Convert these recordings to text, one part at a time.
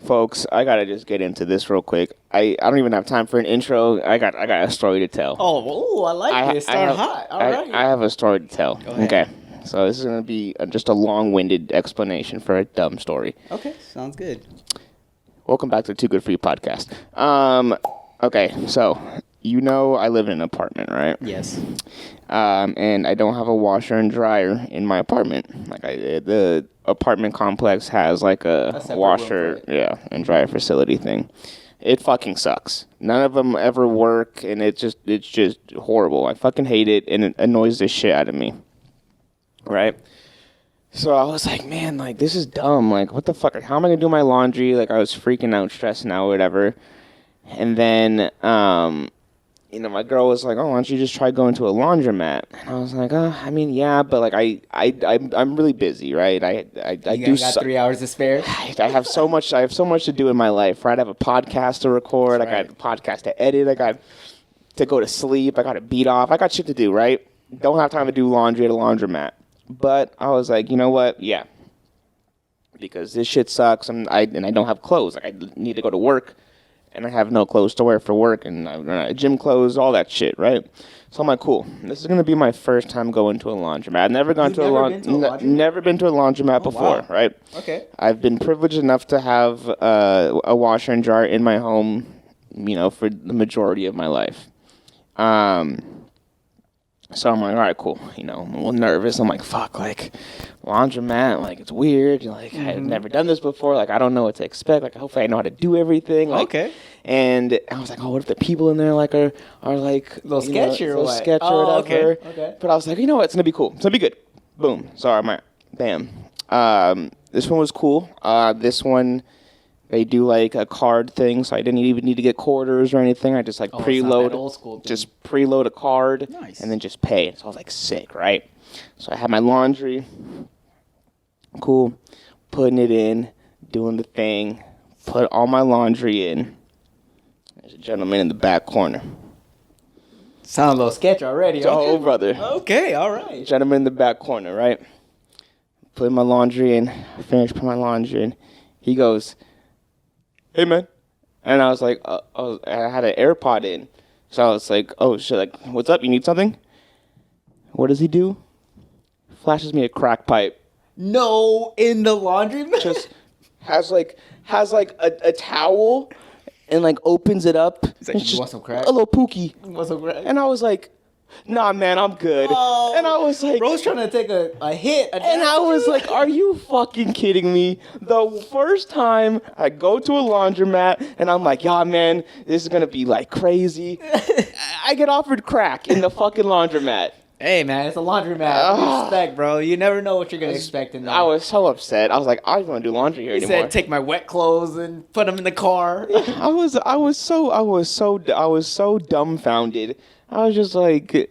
folks, I gotta just get into this real quick. I don't even have time for an intro. I got a story to tell. I like this. Start hot. All right. I have a story to tell. Okay. So this is gonna be just a long-winded explanation for a dumb story. Okay, sounds good. Welcome back to the Too Good For You podcast. Okay, so I live in an apartment, right? Yes. And I don't have a washer and dryer in my apartment. Like the apartment complex has like a washer, and dryer facility thing. It fucking sucks. None of them ever work, and it's just horrible. I fucking hate it, and it annoys the shit out of me. Right? So I was like, man, like this is dumb. Like, what the fuck? How am I gonna do my laundry? Like, I was freaking out, stressing out, whatever. And then, my girl was like, "Oh, why don't you just try going to a laundromat?" And I was like, I mean, yeah, but like, I'm really busy, right? I got 3 hours to spare. I have so much to do in my life, right? I have a podcast to record. Right. I got a podcast to edit. I got to go to sleep. I got to beat off. I got shit to do, right? Don't have time to do laundry at a laundromat. But I was like, you know what? Yeah, because this shit sucks, and I don't have clothes. Like, I need to go to work. And I have no clothes to wear for work, and I run out of gym clothes, all that shit, right? So I'm like, cool. This is gonna be my first time going to a laundromat. I've never gone to a laundromat. Never been to a laundromat before, wow. Right? Okay. I've been privileged enough to have a washer and dryer in my home, for the majority of my life. So I'm like, all right, cool. I'm a little nervous. I'm like, fuck, like, laundromat, like, it's weird. I've never done this before. Like, I don't know what to expect. Like, hopefully I know how to do everything. Like, okay. And I was like, oh, what if the people in there, like, are like... A little sketchy or what? Sketch or whatever. Okay. But I was like, you know what? It's going to be cool. It's going to be good. Boom. Sorry, bam. This one was cool. This one... They do like a card thing, so I didn't even need to get quarters or anything. I just preload, old school thing. Just preload a card, nice. And then just pay. So I was like, sick, right? So I had my laundry, cool, putting it in, doing the thing, put all my laundry in. There's a gentleman in the back corner. Sound a little sketch already. Oh, brother. Okay, all right. Gentleman in the back corner, right? Put my laundry in, put my laundry in. He goes, "Hey, man." And I was like, I had an AirPod in. So I was like, oh, shit, like, what's up? You need something? What does he do? Flashes me a crack pipe. No, in the laundromat? Just has a towel and, like, opens it up. He's like, you want some crack? A little pookie. You want some crack? And I was like, nah, man, I'm good. Oh, and I was like... Bro's trying to take a hit. And I was like, are you fucking kidding me? The first time I go to a laundromat, and I'm like, yeah, man, this is going to be, like, crazy. I get offered crack in the fucking laundromat. Hey, man, it's a laundromat. Respect, bro. You never know what you're going to expect in there. I was so upset. I was like, I don't want to do laundry here anymore. He said, take my wet clothes and put them in the car. I was so dumbfounded. I was just like,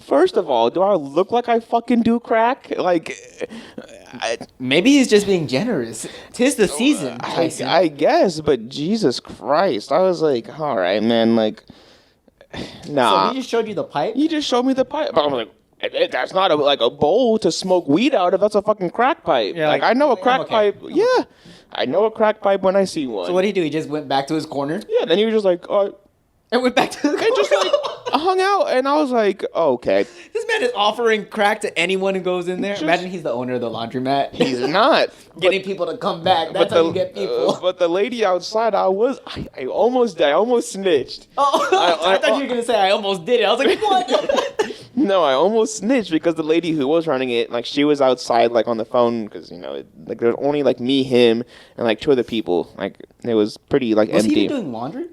first of all, do I look like I fucking do crack? Like, maybe he's just being generous. 'Tis the season. I guess, but Jesus Christ. I was like, all right, man, like, nah. So he just showed you the pipe? He just showed me the pipe. But I was like, that's not a bowl to smoke weed out of. That's a fucking crack pipe. Yeah, like I know a crack pipe. Yeah. I know a crack pipe when I see one. So what did he do? He just went back to his corner? Yeah, then he was just like, and went back to the corner. And just like hung out, and I was like, oh, okay. This man is offering crack to anyone who goes in there. Imagine he's the owner of the laundromat. He's not. Getting people to come back. That's how you get people. But the lady outside, I almost snitched. Oh, I thought you were going to say I almost did it. I was like, what? No, I almost snitched because the lady who was running it, like, she was outside, like, on the phone because, like, there was only, like, me, him, and, like, 2 other people. Like, it was pretty, like, empty. Was he doing laundry?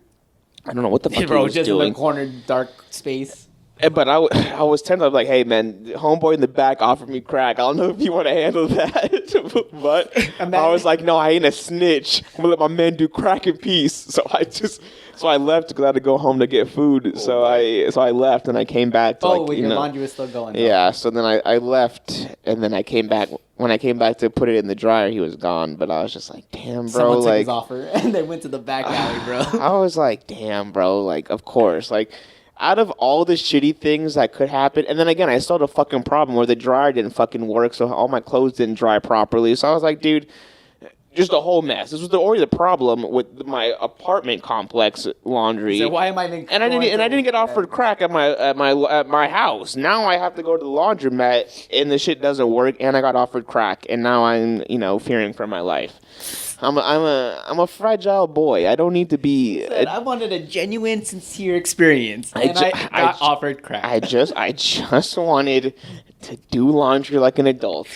I don't know what the fuck he was doing. Just in a corner, dark space. But I was tempted. I was like, hey, man, homeboy in the back offered me crack. I don't know if you want to handle that. But I was like, no, I ain't a snitch. I'm going to let my man do crack in peace. So I left because I had to go home to get food. So I left and I came back to your laundry was still going. Yeah, so then I left and then I came back. When I came back to put it in the dryer, he was gone. But I was just like, damn, bro. Someone took his offer and they went to the back alley, bro. I was like, damn, bro. Like, of course. Like, out of all the shitty things that could happen, and then again, I still had a fucking problem where the dryer didn't fucking work, so all my clothes didn't dry properly. So I was like, dude, just a whole mess. This was already the problem with my apartment complex laundry. So why am I even? And I didn't get offered crack at my house. Now I have to go to the laundromat, and the shit doesn't work. And I got offered crack, and now I'm fearing for my life. I'm a fragile boy. I don't need to be. I wanted a genuine, sincere experience, and I got offered crack. I just wanted to do laundry like an adult,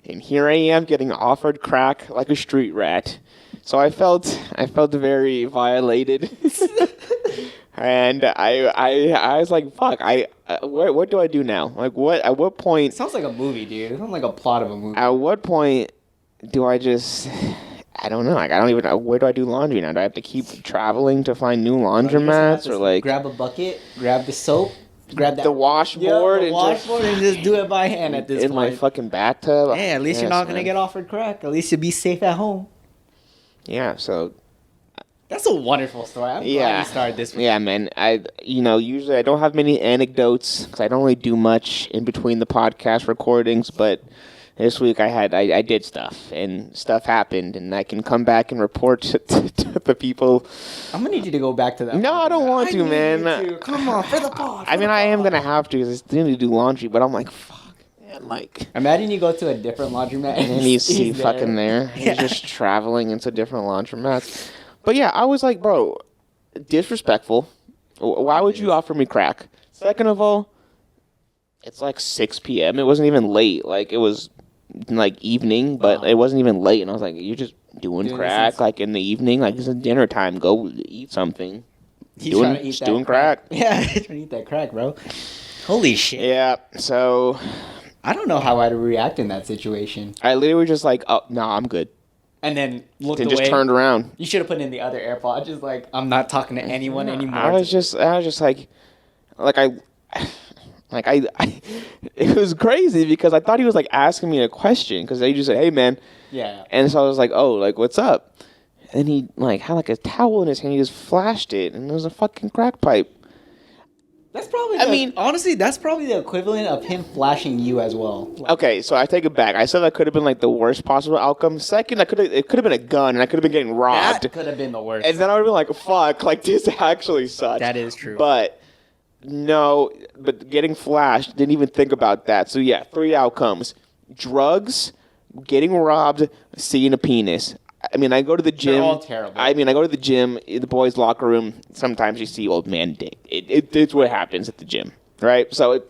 and here I am getting offered crack like a street rat. So I felt very violated, and I was like, fuck. What do I do now? Like what? At what point? It sounds like a movie, dude. It sounds like a plot of a movie. At what point do I just? I don't know. Like, I don't even know. Where do I do laundry now? Do I have to keep traveling to find new laundromats, or like grab a bucket, grab the soap, grab the washboard, and just do it by hand at this point. In my fucking bathtub. Yeah, at least you're not gonna get offered crack. At least you'll be safe at home. Yeah. So. That's a wonderful story. I'm glad you started this one. Yeah, man. Usually I don't have many anecdotes because I don't really do much in between the podcast recordings, but. This week I did stuff, and stuff happened, and I can come back and report to the people. I'm going to need you to go back to that. No, I don't want to, man. Come on, for the pod. I am going to have to because I still need to do laundry, but I'm like, fuck, man, like. Imagine you go to a different laundromat. And then you see fucking there. He's just traveling into different laundromats. But yeah, I was like, bro, disrespectful. Why would you offer me crack? Second of all, it's like 6 p.m. It wasn't even late. Like, it was... like evening, but it wasn't even late, and I was like, "You're just doing crack like in the evening, like it's dinner time. Go eat something." He's trying to eat that crack. Yeah, he's trying to eat that crack, bro. Holy shit. Yeah. So I don't know how I'd react in that situation. I literally was just like, "Oh no, I'm good," and then looked and away. Just turned around. You should have put in the other AirPod. Just like I'm not talking to anyone anymore. I was just like it was crazy because I thought he was like asking me a question because they just said, "Hey, man." Yeah. And so I was like, "Oh, like what's up?" And he like had like a towel in his hand. He just flashed it, and it was a fucking crack pipe. That's probably. Honestly, that's probably the equivalent of him flashing you as well. Okay, so I take it back. I said that could have been like the worst possible outcome. Second, it could have been a gun, and I could have been getting robbed. That could have been the worst. And then I would have been like, "Fuck!" Like this actually sucks. That is true. But. No, but getting flashed, didn't even think about that. So yeah, 3 outcomes. Drugs, getting robbed, seeing a penis. I mean, I go to the gym. They're all terrible. I mean, I go to the gym, in the boys' locker room. Sometimes you see old man dick. It's what happens at the gym, right? So,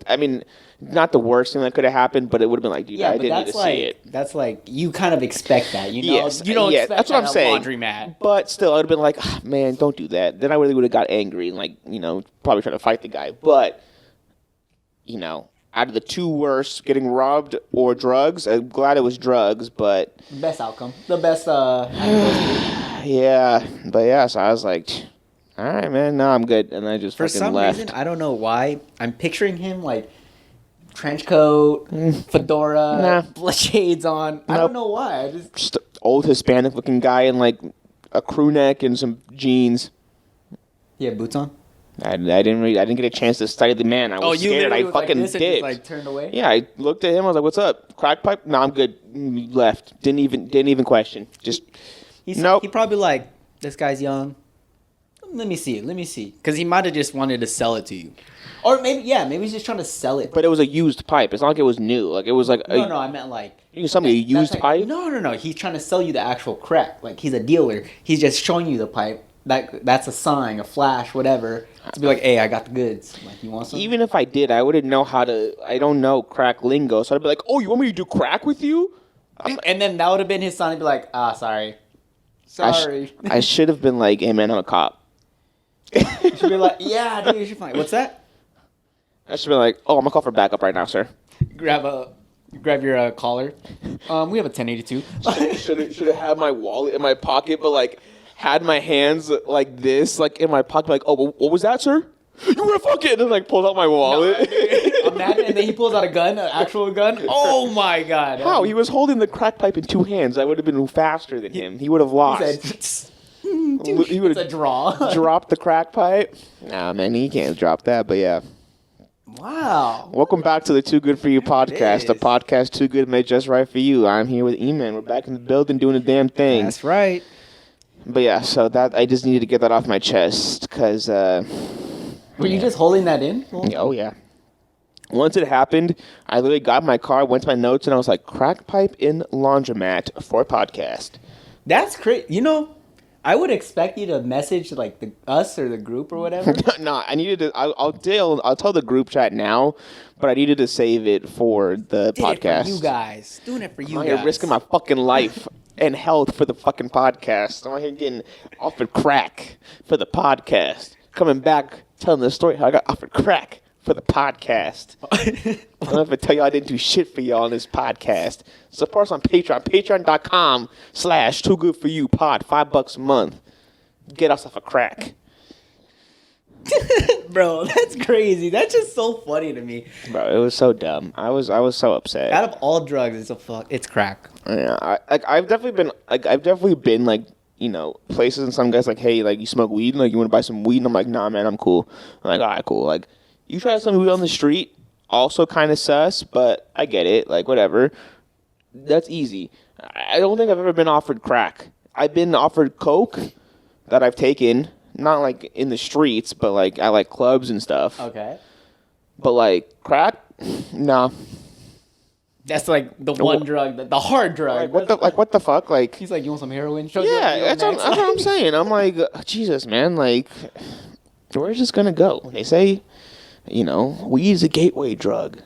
not the worst thing that could have happened, but it would have been like, dude, I didn't need to see it. That's like, you kind of expect that, you know? Yes, you don't expect that's what I'm saying. Laundromat. But still, I would have been like, oh, man, don't do that. Then I really would have got angry and probably try to fight the guy. But, out of the two worst, getting robbed or drugs, I'm glad it was drugs, but... Best outcome. The best, Yeah, but yeah, so I was like, all right, man, no, I'm good. And I just fucking left. For some reason, I don't know why, I'm picturing him like... trench coat, fedora, shades on. I don't know why. I just an old Hispanic looking guy in like a crew neck and some jeans. Yeah, boots on. I didn't get a chance to study the man. I was scared. I fucking did. Just, like turned away. Yeah, I looked at him. I was like, "What's up? Crack pipe?" No, I'm good. Left. Didn't even question. Just nope. He probably like, this guy's young. Let me see it. Because he might have just wanted to sell it to you. Or maybe he's just trying to sell it. But it was a used pipe. It's not like it was new. Like it was like no, I meant like you can sell me a used pipe. No. He's trying to sell you the actual crack. Like he's a dealer. He's just showing you the pipe. That's a sign, a flash, whatever. To be like, hey, I got the goods. Like, you want some? Even if I did, I wouldn't know how to. I don't know crack lingo, so I'd be like, oh, you want me to do crack with you? And then that would have been his sign. He'd be like, sorry. I should have been like, hey man, I'm a cop. You should be like, yeah, dude, you should find. What's that? I should be like, oh, I'm gonna call for backup right now, sir. Grab your collar. We have a 1082. Should have had my wallet in my pocket, but like had my hands like this, like in my pocket, like, oh, what was that, sir? You were fucking, and then like pulled out my wallet. No, imagine, and then he pulls out a gun, an actual gun. Oh my god! How? He was holding the crack pipe in 2 hands. I would have been faster than him. He would have lost. He would have dropped the crack pipe. Nah, man, he can't drop that. But yeah. Wow. Welcome back to the Too Good For You podcast. The podcast Too Good Made Just Right For You. I'm here with E-Man. We're back in the building doing the damn thing. That's right. But yeah, so that I just needed to get that off my chest because... Were you just holding that in? Oh, yeah. Once it happened, I literally got in my car, went to my notes, and I was like, crack pipe in laundromat for podcast. That's crazy. You know, I would expect you to message like us or the group or whatever. No, I needed to. I'll tell the group chat now, but I needed to save it for the podcast. It for you guys. Doing it for you I'm guys. here risking my fucking life and health for the fucking podcast. I'm here getting offered crack for the podcast. Coming back, telling the story how I got offered crack for the podcast. I don't know if I tell you I didn't do shit for y'all on this podcast. Support us on Patreon. Patreon.com/TooGoodForYouPod. $5 a month. Get us off a crack. Bro, that's crazy. That's just so funny to me. Bro, it was so dumb. I was so upset. Out of all drugs, it's crack. Yeah, I've definitely been like, you know, places and some guys like, hey, like, you smoke weed? Like, you want to buy some weed? And I'm like, nah, man, I'm cool. I'm like, all right, cool. Like, you try some weed on the street, also kind of sus, but I get it. Like, whatever. That's easy. I don't think I've ever been offered crack. I've been offered coke that I've taken, not like in the streets, but like at like clubs and stuff. Okay. But like crack, nah. That's like the one drug, the hard drug. What the fuck? Like, he's like, you want some heroin? Yeah, that's what I'm saying. I'm like, Jesus, man. Like, where's this gonna go? They say, you know, weed is a gateway drug.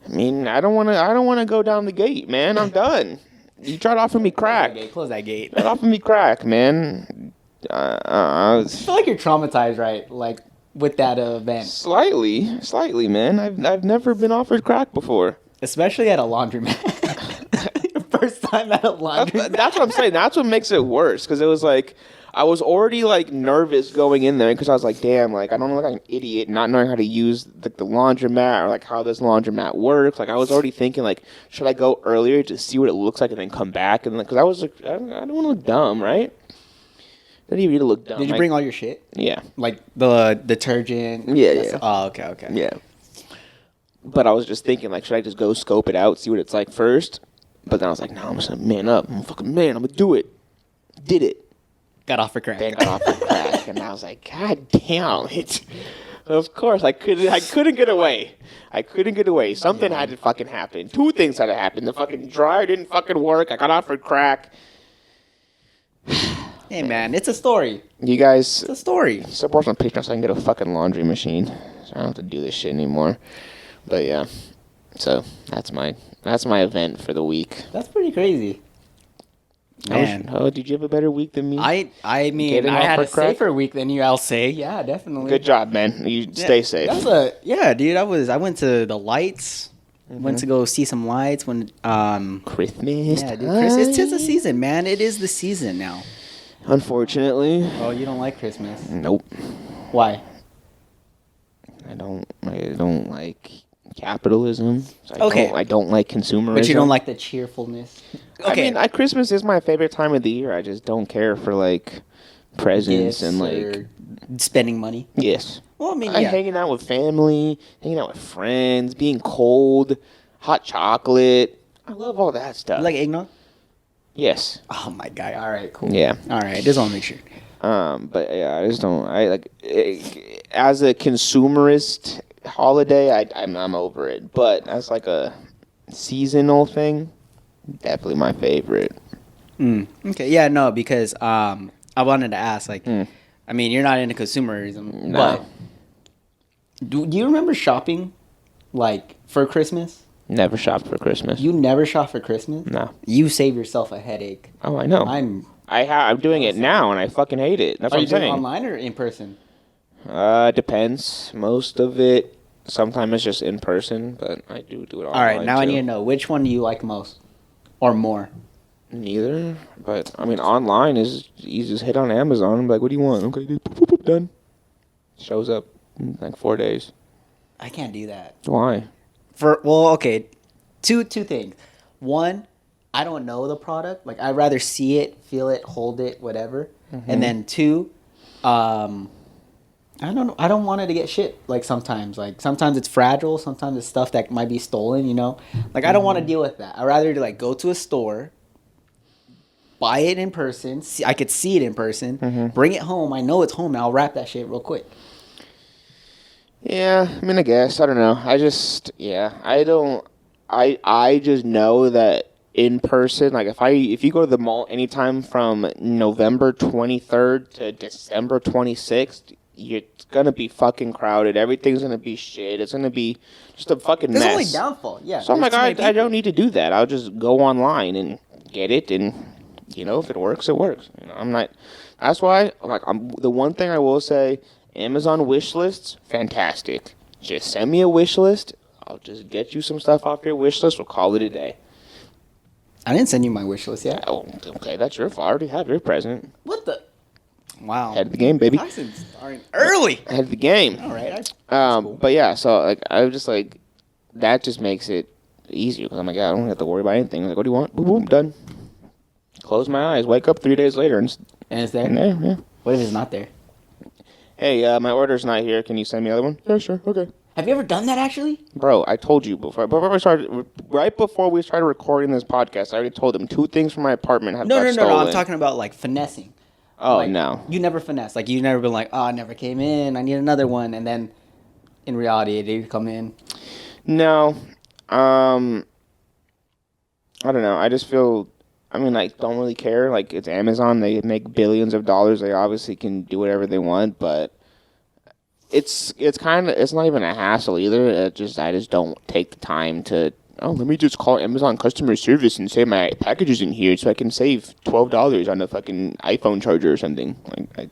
I mean, I don't want to go down the gate, man. I'm done. You tried to offer me crack. Close that gate. Tried to offer me crack, man. I feel like you're traumatized, right? Like with that event. Slightly, man. I've never been offered crack before. Especially at a laundromat. First time at a laundromat. That's what I'm saying. That's what makes it worse. Because it was like, I was already like nervous going in there because I was like, damn, like I don't look like an idiot not knowing how to use the laundromat or like how this laundromat works. Like I was already thinking like, should I go earlier to see what it looks like and then come back? And because I was like, I don't want to look dumb, right? I didn't even need to look dumb. Did you bring all your shit? Yeah. Like the detergent? Yeah. Oh, okay. Yeah. But I was just thinking, like, should I just go scope it out, see what it's like first? But then I was like, no, I'm just going to man up. I'm a fucking man. I'm going to do it. Did it. Got off for crack. Then got off for crack. And I was like, God damn it. Of course, I couldn't get away. Something had to fucking happen. Two things had to happen. The fucking dryer didn't fucking work. I got off for crack. Hey, man, it's a story. You guys... It's a story. Support on Patreon so I can get a fucking laundry machine. So I don't have to do this shit anymore. But yeah, so that's my event for the week. That's pretty crazy. Man, did you have a better week than me? I mean, I had a safer week than you. I'll say, yeah, definitely. Good job, man. You stay safe. Dude. I went to the lights. Went to go see some lights when Christmas. Yeah, dude, it's the season, man. It is the season now. Unfortunately. Oh, you don't like Christmas? Nope. Why? I don't like capitalism. Okay. I don't like consumerism. But you don't like the cheerfulness. Okay. I mean, Christmas is my favorite time of the year. I just don't care for like presents and like spending money. Yes. Well, I mean, hanging out with family, hanging out with friends, being cold, hot chocolate. I love all that stuff. You like eggnog? Yes. Oh my god! All right, cool. Yeah. All right, just want to make sure. But yeah, I just don't. I like as a consumerist holiday. I'm over it. But as like a seasonal thing, definitely my favorite. Okay. Yeah. No, because I wanted to ask. Like, I mean, you're not into consumerism, no. But do you remember shopping, like for Christmas? Never shopped for Christmas. You never shop for Christmas? No. You save yourself a headache. Oh, I know. I'm doing it now, and I fucking hate it. That's what I'm saying. Are you doing it online or in person? Depends. Most of it, sometimes it's just in person, but I do it online. All right, now too. I need to know, which one do you like most? Or more? Neither, but I mean, online is you just hit on Amazon and be like, what do you want? Okay, boop, boop, boop, done. Shows up in like 4 days. I can't do that. Why? Okay, two things. One, I don't know the product. Like, I'd rather see it, feel it, hold it, whatever. Mm-hmm. And then two, I don't know. I don't want it to get shit. Like sometimes it's fragile. Sometimes it's stuff that might be stolen. Like I don't want to deal with that. I'd rather like go to a store, buy it in person. I could see it in person. Bring it home. I know it's home. And I'll wrap that shit real quick. Yeah, I mean, I guess. I don't know. I don't. I just know that in person, like if you go to the mall anytime from November 23rd to December 26th, it's gonna be fucking crowded. Everything's gonna be shit. It's gonna be just a fucking mess. There's only downfall. Yeah. So I'm like, I don't need to do that. I'll just go online and get it, and if it works, it works. I'm not. That's why, like, the one thing I will say. Amazon wish lists, fantastic. Just send me a wish list. I'll just get you some stuff off your wish list. We'll call it a day. I didn't send you my wish list yet. Oh, okay, that's your fault. I already have your present. What the? Wow. Head of the game, baby. Tyson's starting early. Head of the game. All right. Cool. But yeah, so like I was just like, that just makes it easier because I'm like, I don't have to worry about anything. Like, what do you want? Boom, boom, done. Close my eyes. Wake up 3 days later and it's there. And there, yeah. What if it's not there? Hey, my order's not here. Can you send me the other one? Yeah, sure. Okay. Have you ever done that, actually? Bro, I told you before right before we started recording this podcast, I already told them 2 things from my apartment have got stolen. No. I'm talking about, like, finessing. Oh, like, no. You never finesse. Like, you've never been like, oh, I never came in. I need another one. And then, in reality, it did come in. No. I don't know. I just feel... I mean, I don't really care. Like, it's Amazon. They make billions of dollars. They obviously can do whatever they want, but it's not even a hassle either. I just don't take the time to, let me just call Amazon customer service and say my package isn't here so I can save $12 on a fucking iPhone charger or something. Like, I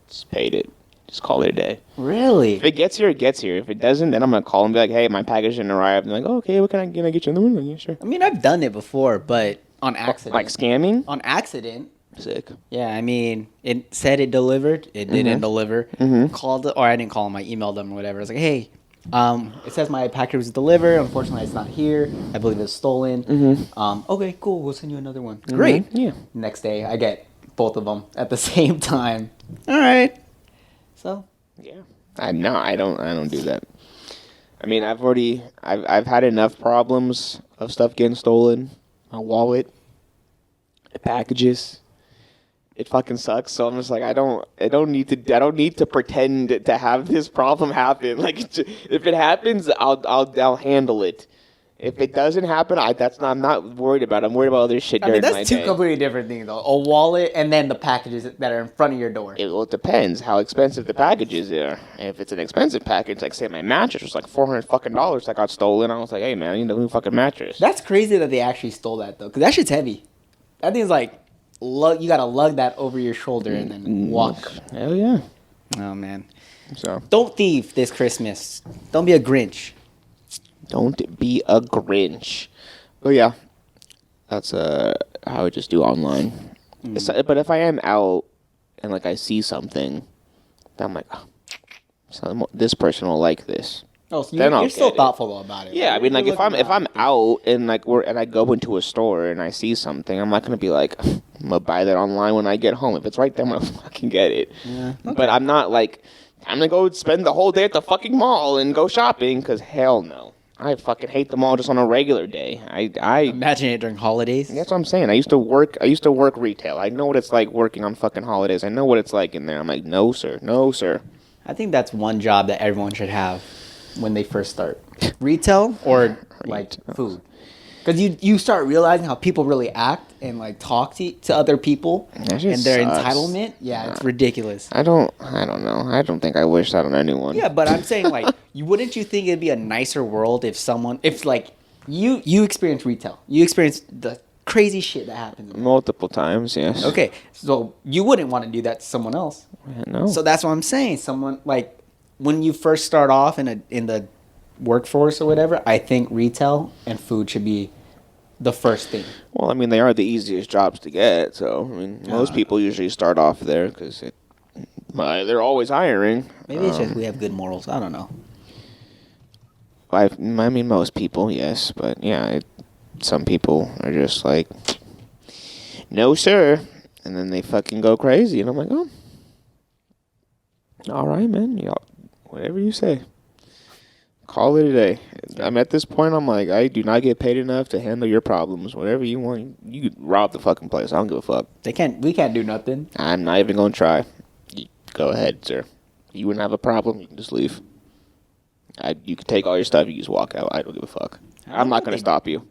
just paid it. Just call it a day. Really? If it gets here, it gets here. If it doesn't, then I'm going to call and be like, hey, my package didn't arrive. And they're like, okay, what can I get you another one? Yeah, sure. I mean, I've done it before, but... on accident. Like scamming? On accident. Sick. Yeah, I mean, it said it delivered. It didn't deliver. Called it, or I didn't call them. I emailed them or whatever. I was like, hey, it says my package was delivered. Unfortunately, it's not here. I believe it's stolen. Okay, cool. We'll send you another one. Great. Yeah. Next day, I get both of them at the same time. All right. So. Yeah. I don't do that. I mean, I've had enough problems of stuff getting stolen. My wallet, packages, it fucking sucks. So I'm just like, I don't need to pretend to have this problem happen. Like, if it happens, I'll handle it. If it doesn't happen, I'm not worried about it. I'm worried about other shit during my day. That's 2 completely different things, though. A wallet and then the packages that are in front of your door. It depends how expensive the packages are. If it's an expensive package, like say my mattress was like $400 fucking that got stolen, I was like, hey man, I need a new fucking mattress. That's crazy that they actually stole that though, because that shit's heavy. That thing's like, you gotta lug that over your shoulder and then walk. Hell yeah. Oh man. So don't thieve this Christmas. Don't be a Grinch. Don't be a Grinch. But yeah, that's how I just do online. But if I am out and like I see something, then I'm like, so this person will like this. Oh, so you're still thoughtful about it. Yeah, I mean, like if I'm out and like and I go into a store and I see something, I'm not gonna be like, I'm gonna buy that online when I get home. If it's right there, I'm gonna fucking get it. Yeah. Okay. But I'm not like, I'm gonna go spend the whole day at the fucking mall and go shopping, because hell no. I fucking hate the mall just on a regular day. I imagine it during holidays. That's what I'm saying. I used to work retail. I know what it's like working on fucking holidays. I know what it's like in there. I'm like, no sir. I think that's one job that everyone should have when they first start. Retail or like food. Because you start realizing how people really act and like talk to other people and their entitlement. Yeah, it's ridiculous. I don't know. I don't think I wish that on anyone. Yeah, but I'm saying like, wouldn't you think it'd be a nicer world if like you experience retail, you experience the crazy shit that happens multiple times. Yes. Okay, so you wouldn't want to do that to someone else. No. So that's what I'm saying. Someone like when you first start off in the workforce or whatever, I think retail and food should be the first thing. Well, I mean, they are the easiest jobs to get. So, I mean, most people usually start off there because they're always hiring. Maybe it's just we have good morals. I don't know. I mean, most people, yes. But, yeah, some people are just like, no, sir. And then they fucking go crazy. And I'm like, oh. All right, man. Y'all, whatever you say. Call it a day. I'm at this point. I'm like, I do not get paid enough to handle your problems. Whatever you want, you could rob the fucking place. I don't give a fuck. We can't do nothing. I'm not even gonna try. Go ahead, sir. You wouldn't have a problem. You can just leave. You can take all your stuff. You can just walk out. I don't give a fuck. I'm not gonna stop you.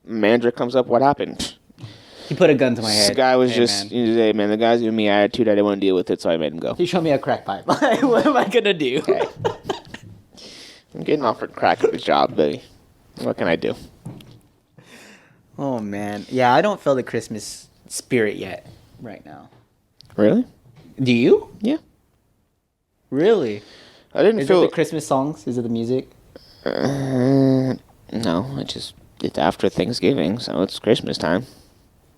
Manager comes up. What happened? He put a gun to my head. This guy was hey man, the guy's giving me attitude. I didn't want to deal with it, so I made him go. He showed me a crack pipe. What am I gonna do? Okay. I'm getting offered crack at the job, buddy. What can I do? Oh man, yeah, I don't feel the Christmas spirit yet right now. Really? Do you? Yeah. Really? I didn't feel it the Christmas songs? Is it the music? No, it's after Thanksgiving, so it's Christmas time.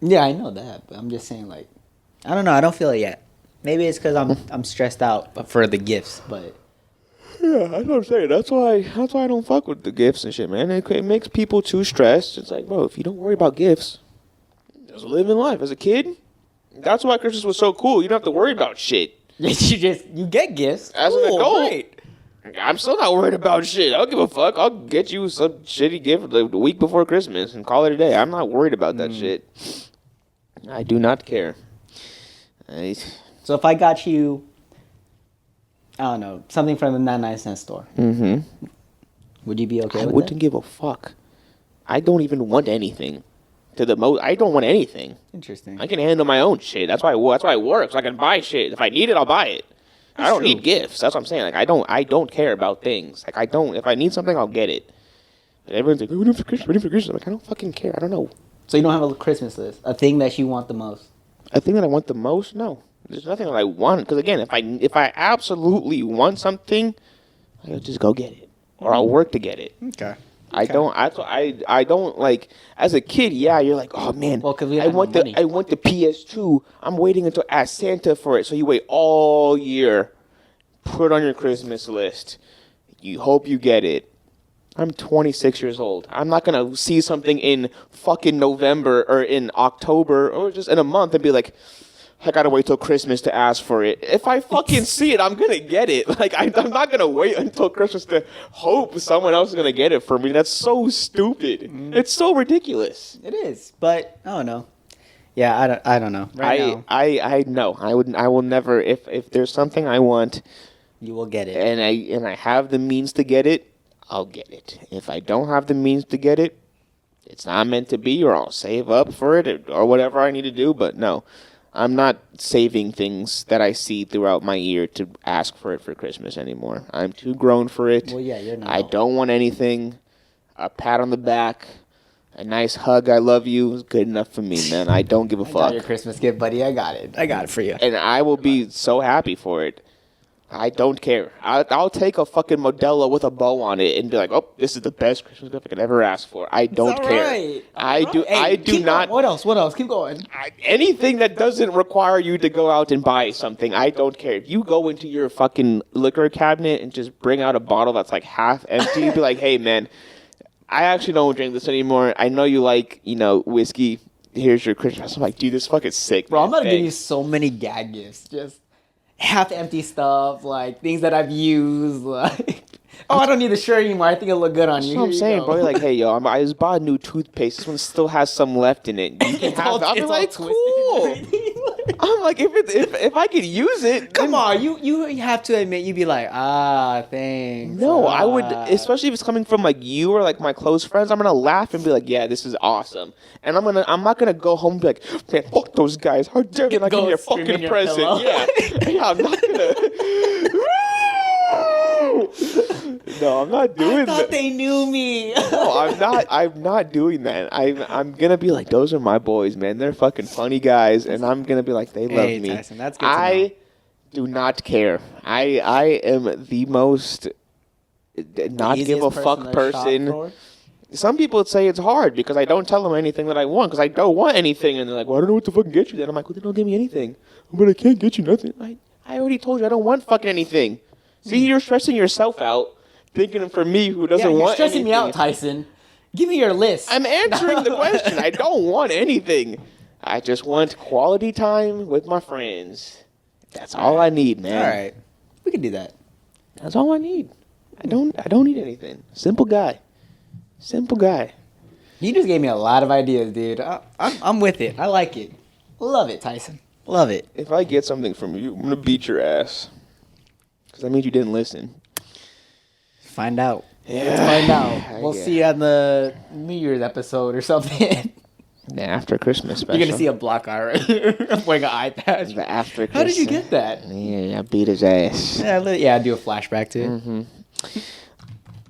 Yeah, I know that, but I'm just saying, like, I don't know. I don't feel it yet. Maybe it's because I'm stressed out for the gifts, but yeah, that's what I'm saying. That's why I don't fuck with the gifts and shit, man. It makes people too stressed. It's like, bro, if you don't worry about gifts, just live in life. As a kid, that's why Christmas was so cool. You don't have to worry about shit. you get gifts As an adult. Right. I'm still not worried about shit. I don't give a fuck. I'll get you some shitty gift the week before Christmas and call it a day. I'm not worried about that shit. I do not care. So if I got you, I don't know, something from the 99-cent store, would you be okay with it? I wouldn't give a fuck. I don't even want anything. I don't want anything. Interesting. I can handle my own shit. That's why I work, so I can buy shit. If I need it, I'll buy it. I don't need gifts. That's what I'm saying. Like I don't care about things. Like if I need something, I'll get it. But everyone's like, ready for Christmas. I'm like, I don't fucking care. I don't know. So you don't have a Christmas list? A thing that you want the most? A thing that I want the most? No. There's nothing that I want. Because again, if I absolutely want something, I'll just go get it. Or I'll work to get it. Okay. I don't like, as a kid, yeah, you're like, oh man, well, I want the PS2. I'm waiting until ask Santa for it. So you wait all year, put it on your Christmas list. You hope you get it. I'm 26 years old. I'm not gonna see something in fucking November or in October or just in a month and be like, I gotta wait till Christmas to ask for it. If I fucking see it, I'm gonna get it. Like, I'm not gonna wait until Christmas to hope someone else is gonna get it for me. That's so stupid. It's so ridiculous. It is, but I don't know. Yeah, I don't know. I know. I will never. If there's something I want, you will get it. And I have the means to get it, I'll get it. If I don't have the means to get it, it's not meant to be, or I'll save up for it, or whatever I need to do. But no. I'm not saving things that I see throughout my year to ask for it for Christmas anymore. I'm too grown for it. Well, yeah, you're not. I don't want anything. A pat on the back, a nice hug, I love you is good enough for me, man. I don't give a fuck. I got your Christmas gift, buddy. I got it for you. And I will be so happy for it. I don't care. I'll take a fucking Modelo with a bow on it and be like, oh, this is the best Christmas gift I could ever ask for. I don't care. Right. I do not. Going. What else? Keep going. Anything that doesn't require you to go out and buy something, I don't care. If you go into your fucking liquor cabinet and just bring out a bottle that's like half empty, be like, hey, man, I actually don't drink this anymore. I know you like, whiskey. Here's your Christmas. I'm like, dude, this is fucking sick. Bro, I'm about to give you so many gag gifts. Just half-empty stuff, like things that I've used, like, oh, I don't need the shirt anymore. I think it'll look good on you. That's what I'm saying, bro. Like, hey, yo, I just bought a new toothpaste. This one still has some left in it. You can have it. I'll be like, cool. I'm like, if I could use it. Come on, you have to admit, you'd be like, thanks. No, I would, especially if it's coming from like you or like my close friends. I'm gonna laugh and be like, yeah, this is awesome. And I'm not gonna go home and be like, man, fuck those guys. How dare they not give me a fucking present? Yeah, I'm not gonna. No, I'm not doing that. I thought they knew me. No, I'm not doing that. I'm gonna be like, those are my boys, man. They're fucking funny guys, and I'm gonna be like, they love me. Tyson, that's good to know. I do not care. I am the most not give a fuck person. Some people would say it's hard because I don't tell them anything that I want because I don't want anything, and they're like, well, I don't know what to fucking get you. Then I'm like, well, then don't give me anything. But I can't get you nothing. I already told you I don't want fucking anything. See, you're stressing yourself out, thinking for me who doesn't want anything. You're stressing me out, Tyson. Give me your list. I'm answering the question. I don't want anything. I just want quality time with my friends. That's all I need, man. All right. We can do that. That's all I need. I don't need anything. Simple guy. You just gave me a lot of ideas, dude. I'm with it. I like it. Love it, Tyson. Love it. If I get something from you, I'm gonna beat your ass. Because that means you didn't listen. Find out. Yeah. Let's find out. We'll see on the New Year's episode or something. The after Christmas special. You're gonna see a block eye right here. I'm wearing an eye patch. The after Christmas. How did you get that? Yeah, I beat his ass. Yeah, do a flashback to it. Mm-hmm.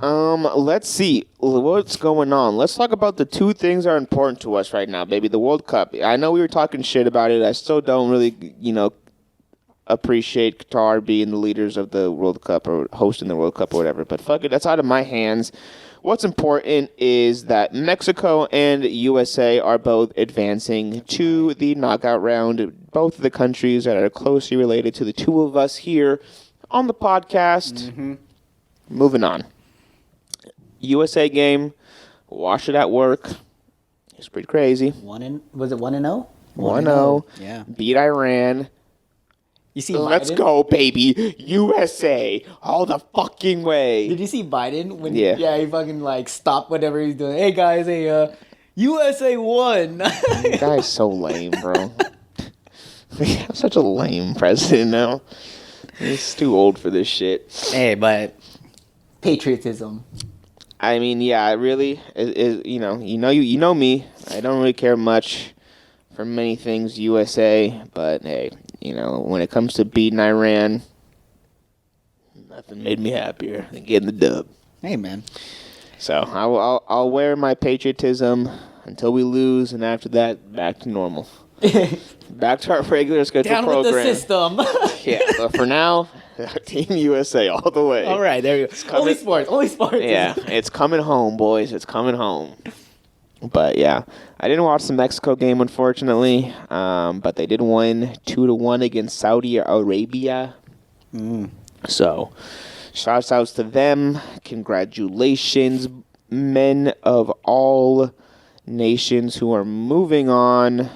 Let's see what's going on. Let's talk about the two things that are important to us right now, baby. The World Cup. I know we were talking shit about it. I still don't really, appreciate Qatar being the leaders of the World Cup or hosting the World Cup or whatever. But fuck it, that's out of my hands. What's important is that Mexico and USA are both advancing to the knockout round. Both of the countries that are closely related to the two of us here on the podcast. Mm-hmm. Moving on. USA game, watched it at work. It's pretty crazy. Was it 1-0? 1-0. Yeah. Beat Iran. You see Let's Biden? go, baby. USA. All the fucking way. Did you see Biden? Yeah. He fucking stopped whatever he's doing. Hey guys, USA won. That guy's so lame, bro. We have such a lame president now. He's too old for this shit. Hey, but patriotism. I mean, yeah, it really is. You know me. I don't really care much for many things USA, but hey, when it comes to beating Iran, nothing made me happier than getting the dub. Hey, man. So I'll wear my patriotism until we lose, and after that, back to normal. Back to our regular schedule Down program. with the system. Yeah, but for now, Team USA all the way. All right, there you go. Only sports. Yeah, it's coming home, boys. It's coming home. But yeah, I didn't watch the Mexico game, unfortunately. But they did win 2-1 against Saudi Arabia. So, shouts outs to them. Congratulations, men of all nations who are moving on.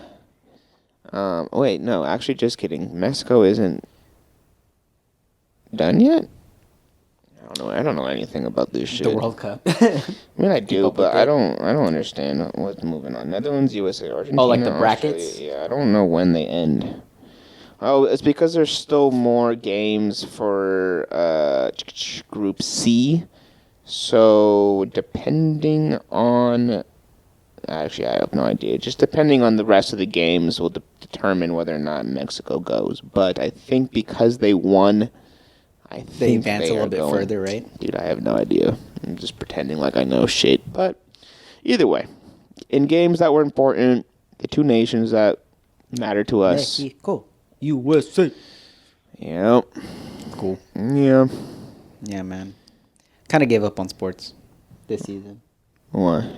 Wait, no, actually, just kidding. Mexico isn't done yet. I don't know anything about this shit. The World Cup. I mean, I do, but I don't understand what's moving on. Netherlands, USA, Argentina. Oh, like the brackets? Australia. Yeah, I don't know when they end. Oh, it's because there's still more games for Group C. So, depending on... Actually, I have no idea. Just depending on the rest of the games will determine whether or not Mexico goes. But I think because they won... They advance a little bit further, right? Dude, I have no idea. I'm just pretending like I know shit. But either way, in games that were important, the two nations that matter to us. Mexico, USA. Yep. Cool. Yeah. Yeah, man. Kind of gave up on sports this season. Why?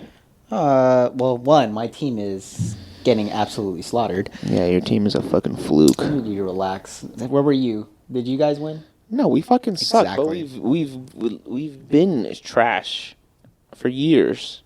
Well, one, my team is getting absolutely slaughtered. Yeah, your team is a fucking fluke. You need to relax. Where were you? Did you guys win? No, we fucking suck. Exactly. But we've been trash for years.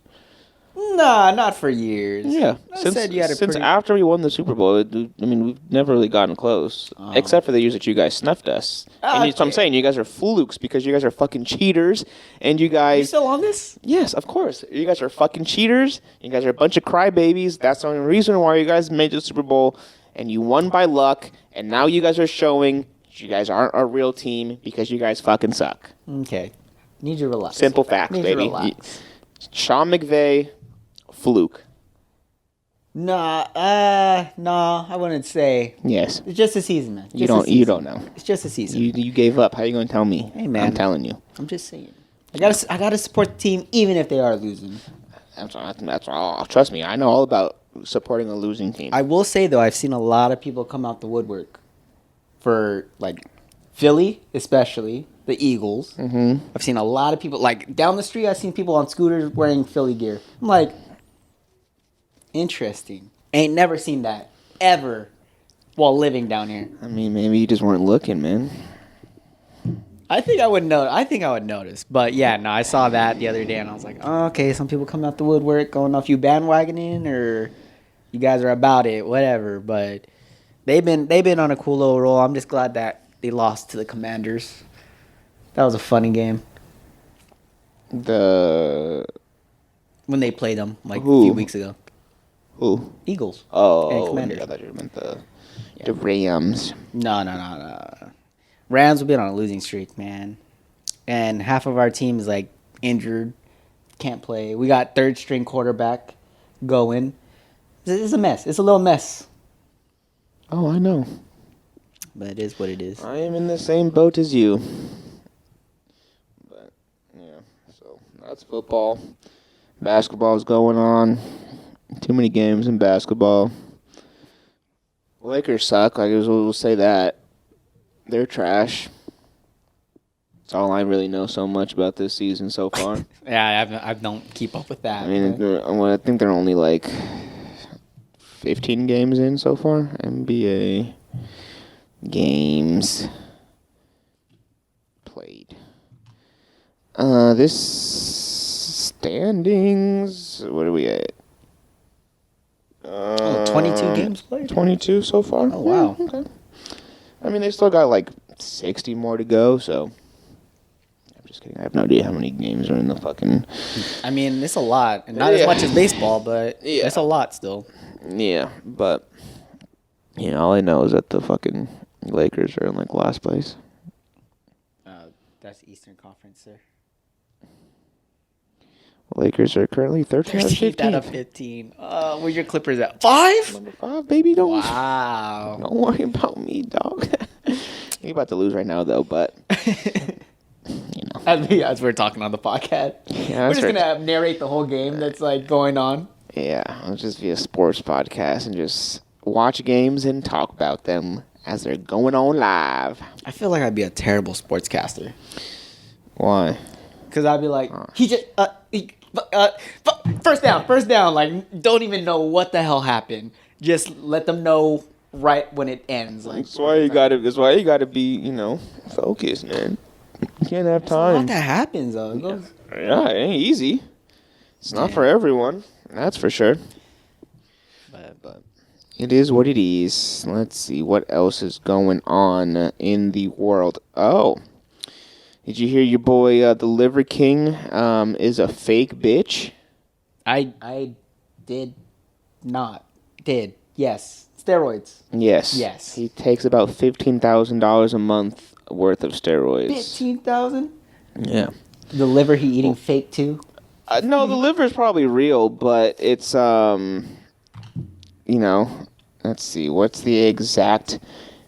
Nah, not for years. Yeah, since after we won the Super Bowl, we've never really gotten close, except for the years that you guys snuffed us. And so I'm saying you guys are flukes because you guys are fucking cheaters, and you guys. You still on this? Yes, of course. You guys are fucking cheaters. You guys are a bunch of crybabies. That's the only reason why you guys made the Super Bowl, and you won by luck. And now you guys are showing you guys aren't a real team because you guys fucking suck. Okay, need you to relax. Simple facts, baby. Sean McVay. Fluke. Nah, I wouldn't say. Yes. It's just a season, man. You don't know. It's just a season. You gave up. How are you going to tell me? Hey, man. I'm telling you. I'm just saying. I gotta support the team even if they are losing. That's all. Trust me, I know all about supporting a losing team. I will say though, I've seen a lot of people come out the woodwork for Philly, especially the Eagles. Mm-hmm. I've seen a lot of people down the street. I've seen people on scooters wearing Philly gear. I'm like. Interesting. Ain't never seen that ever while living down here. I mean, maybe you just weren't looking, man. I think I would notice. But yeah, no, I saw that the other day and I was like, oh, okay, some people come out the woodwork. Don't know if you bandwagoning or you guys are about it, whatever. But they've been on a cool little roll. I'm just glad that they lost to the Commanders. That was a funny game The when they played them like Who? a few weeks ago. who? Eagles. And Oh, Commanders. I thought you meant the Rams. No. Rams have been on a losing streak, man. And half of our team is like injured, can't play. We got third string quarterback going. It's a mess. It's a little mess. Oh, I know. But it is what it is. I am in the same boat as you. But yeah, so that's football. Basketball's going on. Too many games in basketball. Lakers suck. We'll say that. They're trash. That's all I really know so much about this season so far. Yeah, I don't keep up with that. I mean, I think they're only like 15 games in so far. NBA games played. This standings. What are we at? 22 games played? 22 so far. Oh, wow. Yeah, okay. I mean, they still got like 60 more to go, so. I'm just kidding. I have no idea how many games are in the fucking. I mean, it's a lot. And not as much as baseball, but it's a lot still. Yeah, but. You know, all I know is that the fucking Lakers are in like last place. That's Eastern Conference, sir. Lakers are currently 13 out of 15. out of 15. Where's your Clippers at? 5? Number 5, baby. Don't Wow. worry about me, dog. You're about to lose right now, though, but you know. As we're talking on the podcast. Yeah, We're just going to narrate the whole game that's like going on. Yeah, it'll just be a sports podcast and just watch games and talk about them as they're going on live. I feel like I'd be a terrible sportscaster. Why? Because I'd be like, first down. Like, don't even know what the hell happened. Just let them know right when it ends. Like, That's why you gotta be, focused, man. You can't have time. What that happens though? Yeah, it ain't easy. It's not for everyone. That's for sure. But it is what it is. Let's see what else is going on in the world. Oh, did you hear your boy, the Liver King, is a fake bitch? I did not. Yes. Steroids. Yes. He takes about $15,000 a month worth of steroids. 15,000? Yeah. The liver he eating fake too? No, the liver is probably real, but it's let's see, what's the exact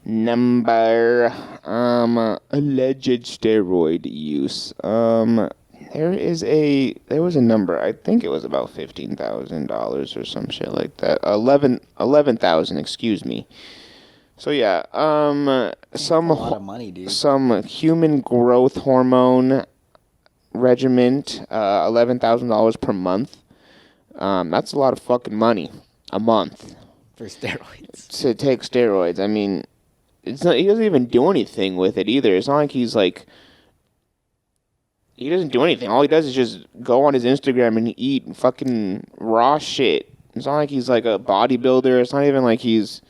number? Alleged steroid use. There was a number. I think it was about $15,000 or some shit like that. 11,000. Excuse me. So yeah, some a lot of money, dude. Some human growth hormone regiment, $11,000 per month. That's a lot of fucking money a month For steroids. to take steroids. I mean, it's not. He doesn't even do anything with it either. It's not like he's like. He doesn't do anything. All he does is just go on his Instagram and eat fucking raw shit. It's not like he's like a bodybuilder. It's not even like he's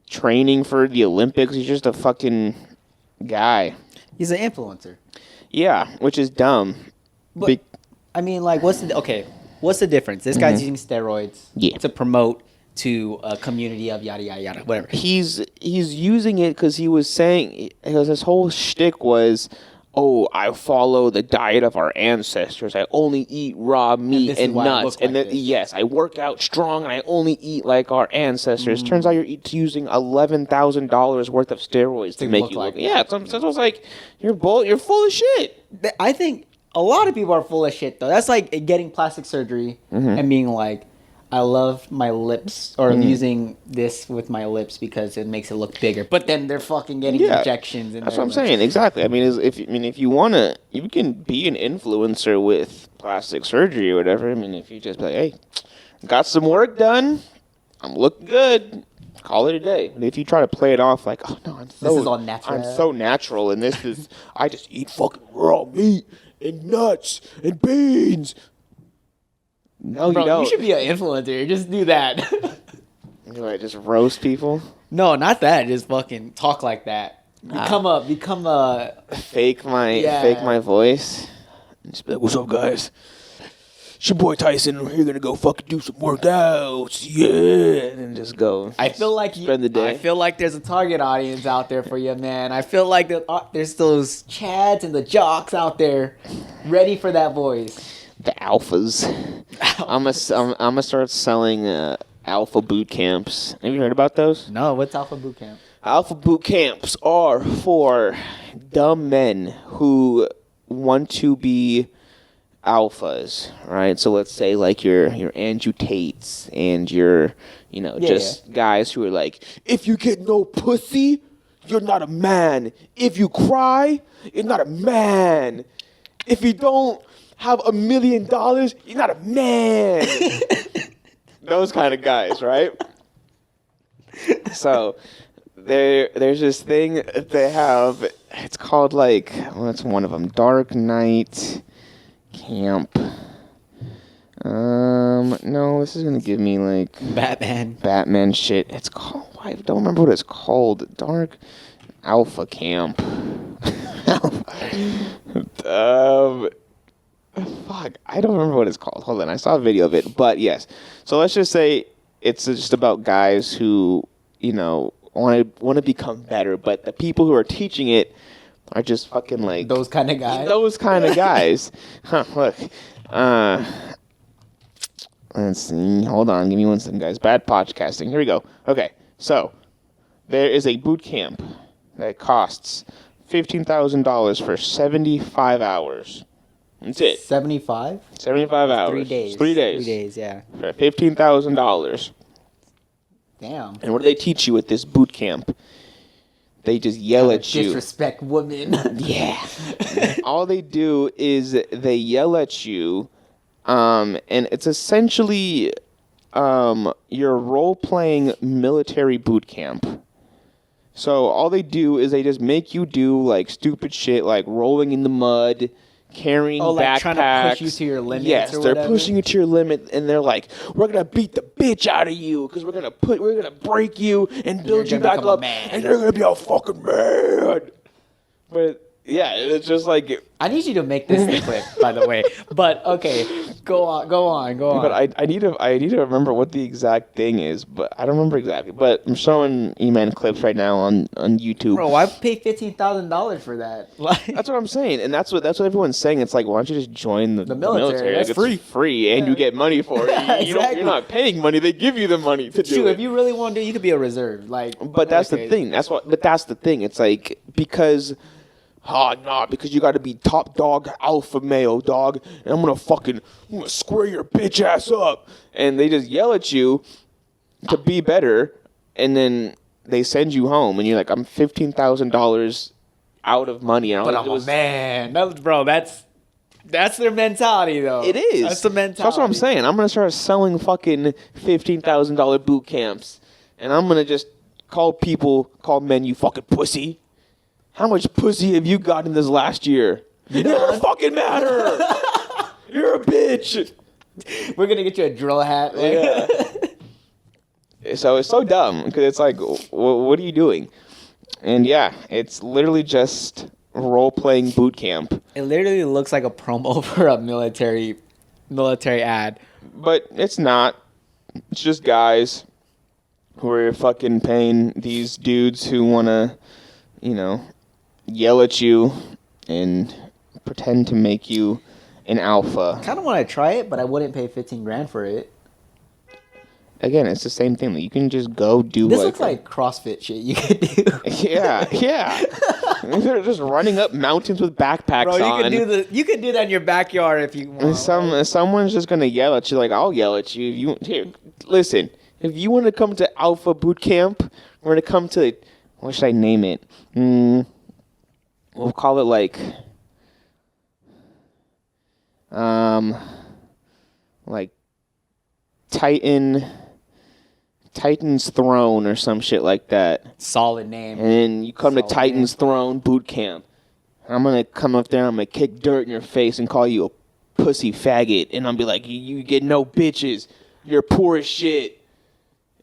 training for the Olympics. He's just a fucking guy. He's an influencer. Yeah, which is dumb. But, I mean, like, what's the difference? This guy's using steroids to promote to a community of yada, yada, yada, whatever. He's using it because he was saying, because his whole shtick was, oh, I follow the diet of our ancestors. I only eat raw meat and nuts. And then, yes, I work out strong and I only eat like our ancestors. Turns out you're using $11,000 worth of steroids to make you look. Yeah, so I was like, you're full of shit. I think a lot of people are full of shit, though. That's like getting plastic surgery and being like, I love my lips, or using this with my lips because it makes it look bigger. But then they're fucking getting injections. That's what I'm saying. Exactly. I mean, if you wanna, you can be an influencer with plastic surgery or whatever. I mean, if you just be like, hey, got some work done, I'm looking good, call it a day. But if you try to play it off like, oh no, this is all natural. I'm so natural, and this is I just eat fucking raw meat and nuts and beans. No, Bro, you don't. You should be an influencer. Just do that. You just roast people. No, not that. Just fucking talk like that. Become a fake my voice. Just be like, what's up, guys? It's your boy Tyson. We're gonna go fucking do some workouts, yeah, and then just go. I feel like spend the day. I feel like there's a target audience out there for you, man. I feel like there's those chads and the jocks out there, ready for that voice. The alphas. I'm gonna start selling alpha boot camps. Have you heard about those? No, what's alpha boot camp? Alpha boot camps are for dumb men who want to be alphas, right? So let's say like your Andrew Tates and your guys who are like, if you get no pussy, you're not a man. If you cry, you're not a man. If you don't have $1 million, you're not a man. Those kind of guys, right? So there's this thing they have. It's called it's one of them, Dark Knight Camp. No, this is gonna give me Batman shit. It's called. I don't remember what it's called. Dark Alpha Camp. Fuck, I don't remember what it's called. Hold on, I saw a video of it. But yes, so let's just say it's just about guys who want to become better, but the people who are teaching it are just fucking those kind of guys. Those kind of guys. Look. Let's see. Hold on. Give me 1 second, guys. Bad podcasting. Here we go. Okay. So, there is a boot camp that costs $15,000 for 75 hours. That's it. 75? 75 hours. 3 days. 3 days. 3 days, yeah. For $15,000. Damn. And what do they teach you at this boot camp? They just yell at you. Disrespect women. Yeah. All they do is they yell at you, and it's essentially your role-playing military boot camp. So all they do is they just make you do stupid shit, like rolling in the mud, carrying backpacks. Trying to push you to your limits. Yes, they're pushing you to your limit, and they're like, "We're gonna beat the bitch out of you because we're gonna break you and build you back up, and you're gonna be a fucking man." But yeah, it's just I need you to make this the clip, by the way. But okay, go on. But I need to remember what the exact thing is, but I don't remember exactly. But I'm showing E-Man clips right now on YouTube. Bro, why pay $15,000 for that? That's what I'm saying, and that's what everyone's saying. It's like, why don't you just join the military? That's free. It's free, and you get money for it. Exactly. You're not paying money; they give you the money to do it. If you really want to do it, you could be a reserve. But that's the thing. But that's the thing. It's like because you got to be top dog alpha male, dog, and I'm gonna square your bitch ass up. And they just yell at you to be better, and then they send you home, and you're like, I'm $15,000 out of money. And but I'm a man. Bro, that's their mentality, though. It is. That's the mentality. That's what I'm saying. I'm gonna start selling fucking $15,000 boot camps, and I'm gonna just call men you fucking pussy. How much pussy have you got in this last year? It doesn't fucking matter. You're a bitch. We're going to get you a drill hat. Yeah. So it's so dumb because it's like, what are you doing? And yeah, it's literally just role-playing boot camp. It literally looks like a promo for a military ad. But it's not. It's just guys who are fucking paying these dudes who want to, yell at you and pretend to make you an alpha. I kind of want to try it, but I wouldn't pay $15,000 for it. Again, it's the same thing. You can just go do. This looks like CrossFit shit you could do. Yeah. They're just running up mountains with backpacks on. You could do that in your backyard if you want. Someone's just gonna yell at you. I'll yell at you. Listen. If you want to come to Alpha Boot Camp, we're gonna come to. What should I name it? We'll call it Titan's Throne or some shit like that. Solid name. And then you come to Titan's Throne Boot Camp. I'm gonna come up there and I'm gonna kick dirt in your face and call you a pussy faggot, and I'm be like, you get no bitches. You're poor as shit.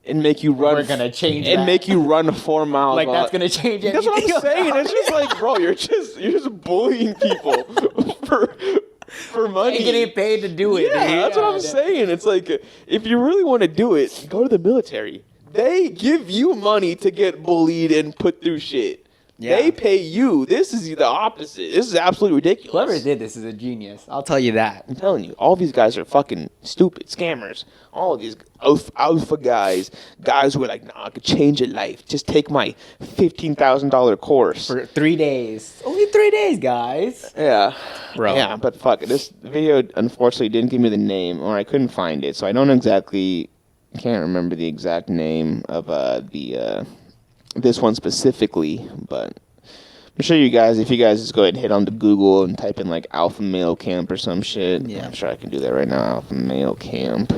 and make you run. We're gonna change and that. make you run 4 miles. Like that's gonna change it. That's what I'm saying. It's just like, bro, you're just bullying people for money and getting paid to do it. Yeah, dude. that's what I'm saying. It's like, if you really want to do it, go to the military. They give you money to get bullied and put through shit. Yeah. They pay you. This is the opposite. This is absolutely ridiculous. Whoever did this is a genius. I'll tell you that. I'm telling you, all these guys are fucking stupid scammers. All of these alpha guys who are like, nah, I could change your life. Just take my $15,000 course for 3 days. Only 3 days, guys. Yeah, bro. Yeah, but fuck it. This video unfortunately didn't give me the name, or I couldn't find it, so I don't exactly can't remember the exact name of this one specifically, but I'm sure you guys, if you guys just go ahead and hit on the Google and type in like alpha male camp or some shit. Yeah. I'm sure I can do that right now. Alpha male camp.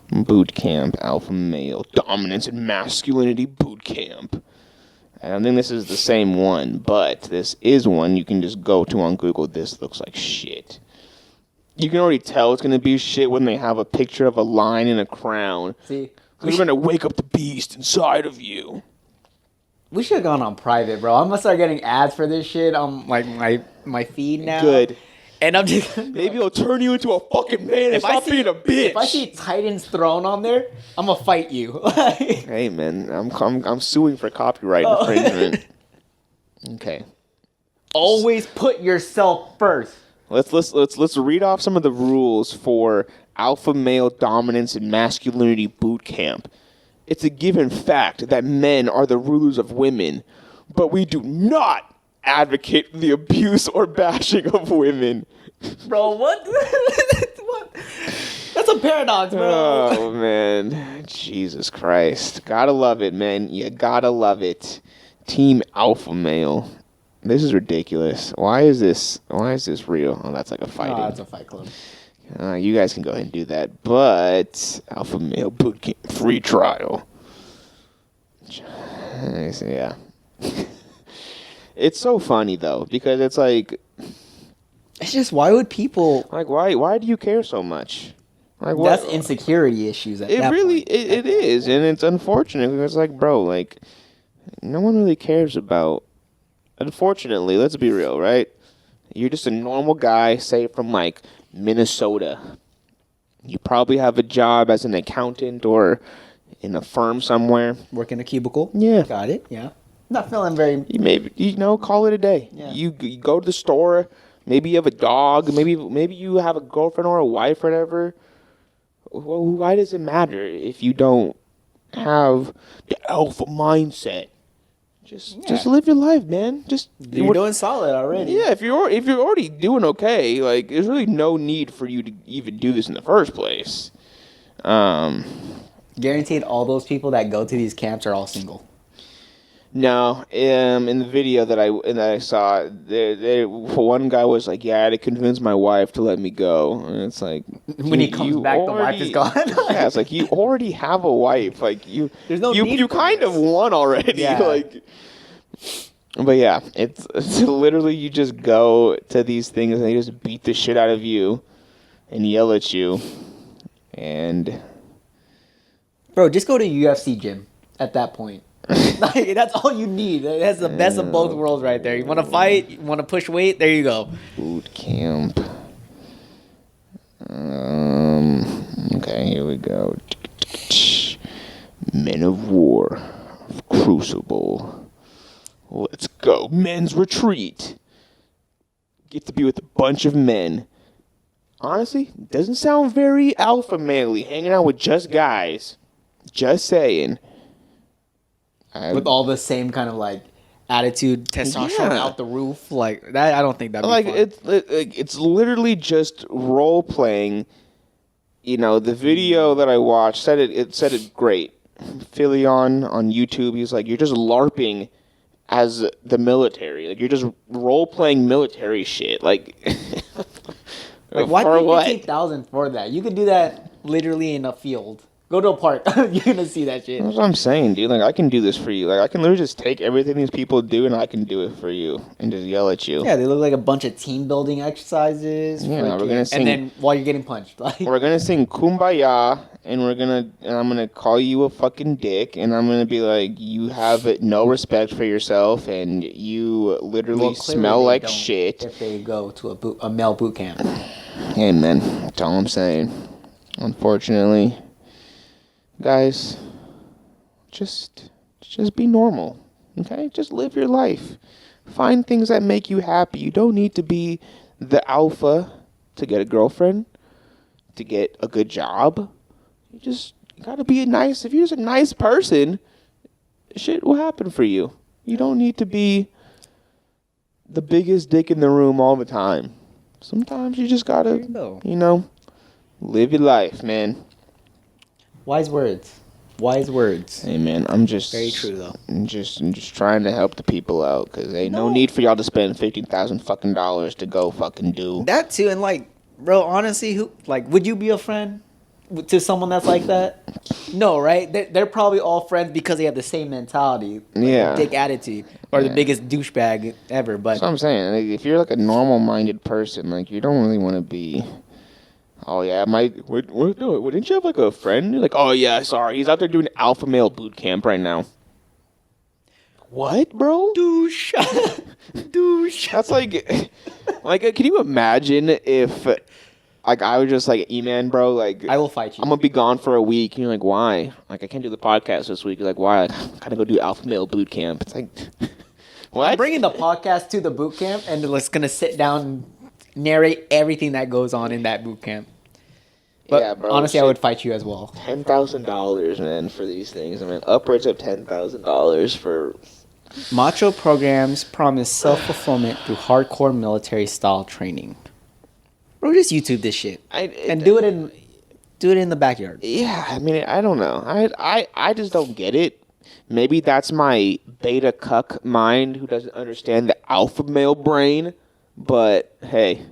Boot camp. Alpha male. Dominance and masculinity boot camp. I don't think this is the same one, but this is one you can just go to on Google. This looks like shit. You can already tell it's going to be shit when they have a picture of a lion and a crown. See? We're going to wake up the beast inside of you. We should have gone on private, bro. I'm gonna start getting ads for this shit on like my feed now. Good. And I'm just maybe it'll turn you into a fucking man and stop being a bitch. If I see Titan's throne on there, I'm gonna fight you. Hey man, I'm suing for copyright infringement. Okay. Always put yourself first. Let's read off some of the rules for alpha male dominance and masculinity boot camp. It's a given fact that men are the rulers of women, but we do not advocate the abuse or bashing of women. Bro, what? What? That's a paradox, bro. Oh, man. Jesus Christ. Gotta love it, man. You gotta love it. Team alpha male. This is ridiculous. Why is this real? Oh, that's like a fighting. Oh, that's a fight club. You guys can go ahead and do that, but alpha male boot camp free trial. Yeah, it's so funny though because it's like, it's just why would people like why do you care so much? Like that's insecurity issues. At that really point. It is, and it's unfortunate because like bro, like no one really cares about. Unfortunately, let's be real, right? You're just a normal guy, say from like Minnesota. You probably have a job as an accountant or in a firm somewhere. Work in a cubicle. Yeah. Got it. Yeah. Not feeling very... Call it a day. Yeah. You go to the store. Maybe you have a dog. Maybe you have a girlfriend or a wife or whatever. Well, why does it matter if you don't have the alpha mindset? Just live your life, man. You're doing solid already. Yeah, if you're already doing okay, like there's really no need for you to even do this in the first place. Guaranteed, all those people that go to these camps are all single. No, in the video that I saw, one guy was like, "Yeah, I had to convince my wife to let me go," and it's like when he comes back, the wife is gone. Yeah, it's like you already have a wife. Like there's no need you for kind this. of won already. Yeah. Like, but yeah, it's literally you just go to these things and they just beat the shit out of you and yell at you, and bro, just go to UFC gym at that point. Like, that's all you need. That's the best of both worlds right there. You want to fight? You want to push weight? There you go. Boot camp. Okay, here we go. Men of War. Crucible. Let's go. Men's retreat. Get to be with a bunch of men. Honestly, doesn't sound very alpha male-y. Hanging out with just guys. Just saying. With all the same kind of like attitude, testosterone out the roof, like that. I don't think that'd be fun. It's literally just role playing. You know, the video that I watched said it great. Philion on YouTube, he's like, you're just LARPing as the military. Like you're just role playing military shit. Like, like why pay $15,000 for that? You could do that literally in a field. Go to a park. You're gonna see that shit. That's what I'm saying, dude. Like, I can do this for you. Like, I can literally just take everything these people do and I can do it for you and just yell at you. Yeah, they look like a bunch of team building exercises. Yeah, we're gonna sing. And then while you're getting punched, like We're gonna sing "Kumbaya" and I'm gonna call you a fucking dick, and I'm gonna be like, you have no respect for yourself, and you literally smell like shit. If they go to a male boot camp. Amen. That's all I'm saying. Unfortunately, guys, just be normal, okay? Just live your life. Find things that make you happy. You don't need to be the alpha to get a girlfriend, to get a good job. You gotta be if you're just a nice person, shit will happen for you. You don't need to be the biggest dick in the room all the time. Sometimes you just gotta, live your life, man. Wise words. Hey, man, I'm just very true though. I'm just trying to help the people out because ain't no need for y'all to spend $15,000 fucking dollars to go fucking do that too. And like, bro, honestly, would you be a friend to someone that's like that? No, right? They're probably all friends because they have the same mentality, dick attitude, or the biggest douchebag ever. But that's what I'm saying. Like, if you're like a normal-minded person, like you don't really want to be. Oh yeah, didn't you have like a friend? You're like, oh yeah, sorry, he's out there doing alpha male boot camp right now. What, bro? Douche. That's like, can you imagine if, like, I was just like, E-man, bro, like, I will fight you. I'm gonna be gone for a week. And you're like, why? Like, I can't do the podcast this week. You're like, why? Like, I'm gonna go do alpha male boot camp. It's like, what? I'm bringing the podcast to the boot camp, and it's gonna sit down and narrate everything that goes on in that boot camp. But yeah, bro, honestly, I would fight you as well. $10,000, man, for these things. I mean, upwards of $10,000 for. Macho programs promise self-fulfillment through hardcore military-style training. Bro, just YouTube this shit do it in the backyard. Yeah, I mean, I don't know. I just don't get it. Maybe that's my beta cuck mind who doesn't understand the alpha male brain. But hey,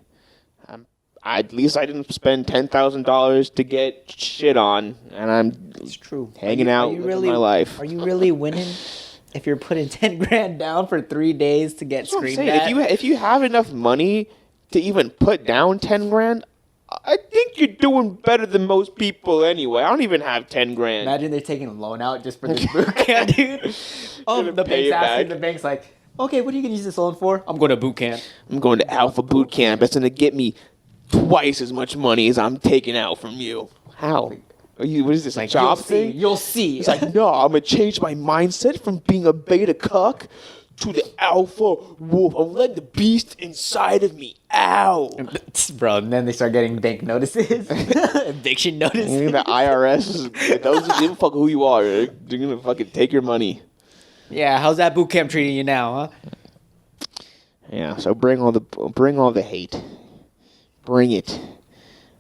at least I didn't spend $10,000 to get shit on, and it's true. Hanging out living my life. Are you really winning? If you're putting $10,000 down for 3 days to get screamed at, if you have enough money to even put down $10,000, I think you're doing better than most people anyway. I don't even have $10,000. Imagine they're taking a loan out just for this boot camp, dude. Oh, the bank's asking. The bank's like, okay, what are you gonna use this loan for? I'm going to boot camp. I'm going to Alpha Boot Camp. That's gonna get me twice as much money as I'm taking out from you. How? What is this, like, a job thing? You'll see. It's like, no, I'm going to change my mindset from being a beta cuck to the alpha wolf. I'm letting the beast inside of me out. Bro, and then they start getting bank notices. Eviction notices. The IRS, those don't give a fuck who you are. They're going to fucking take your money. Yeah, how's that boot camp treating you now, huh? Yeah, so bring all the hate. Bring it.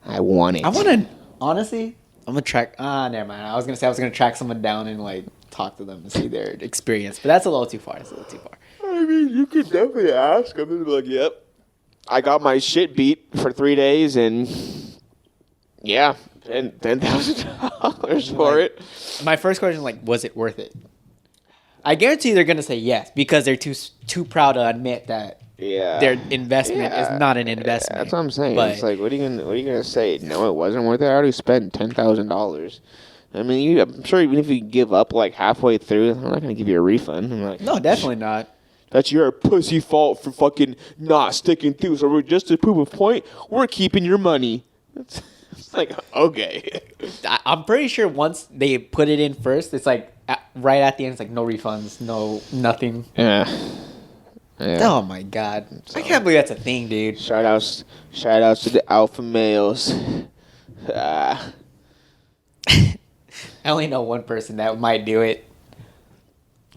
I want it. I want to, honestly... I'm gonna track. Never mind. I was gonna track someone down and like talk to them and see their experience, but that's a little too far. I mean, you could definitely ask them and be like, "Yep, I got my shit beat for 3 days, and yeah, $10,000 for it." My first question, like, was it worth it? I guarantee they're gonna say yes because they're too proud to admit that. Yeah. Their investment is not an investment. That's what I'm saying. But it's like, what are you gonna say? No, it wasn't worth it. I already spent $10,000. I mean, I'm sure even if you give up like halfway through, I'm not gonna give you a refund. I'm like, no, definitely not. That's your pussy fault for fucking not sticking through. So we're just to prove a point, we're keeping your money. It's like, okay. I'm pretty sure once they put it in first, it's like right at the end, it's like no refunds, no nothing. Yeah. Oh my god. So, I can't believe that's a thing, dude. Shout outs to the alpha males. I only know one person that might do it.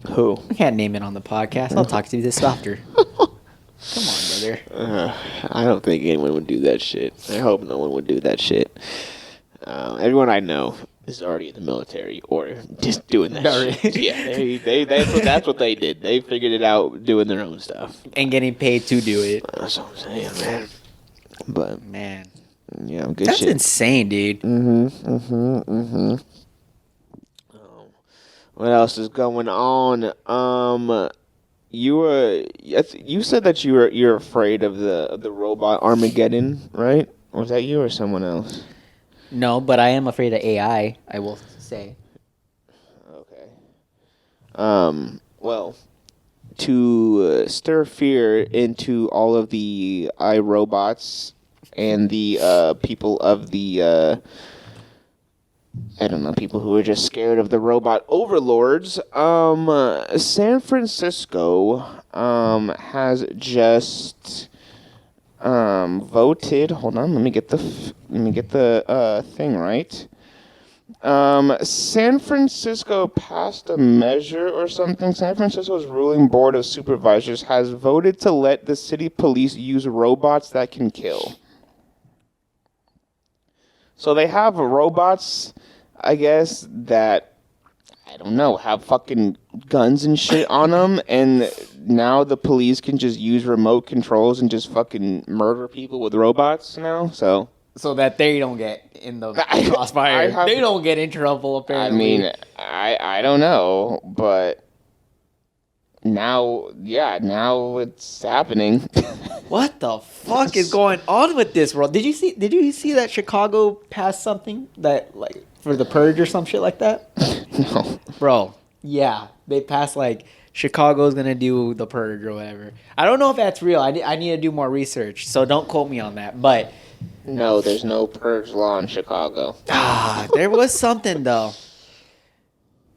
Who? I can't name it on the podcast. I'll talk to you this after. Come on, brother. I don't think anyone would do that shit. I hope no one would do that shit. Everyone I know is already in the military or just doing that shit. Yeah, that's what they did. They figured it out doing their own stuff. And getting paid to do it. That's what I'm saying, man. But, man. Yeah, good that's shit. That's insane, dude. What else is going on? You said that you're afraid of the robot Armageddon, right? Was that you or someone else? No, but I am afraid of AI. I will say. Okay. Well, to stir fear into all of the iRobots and the people of the I don't know, people who are just scared of the robot overlords. San Francisco has just voted. Hold on, let me get the thing right. San Francisco passed a measure or something. San Francisco's ruling board of supervisors has voted to let the city police use robots that can kill. So they have robots, I guess, that, I don't know, have fucking guns and shit on them, and now the police can just use remote controls and just fucking murder people with robots now, so that they don't get in the crossfire. They don't get in trouble, apparently. I mean, I don't know, but now it's happening. What the fuck is going on with this world? Did you see that Chicago passed something that, like, for the purge or some shit like that? No. Bro, yeah. They passed, like, Chicago's gonna do the purge or whatever. I don't know if that's real. I need to do more research, so don't quote me on that. But no, there's no purge law in Chicago. There was something, though.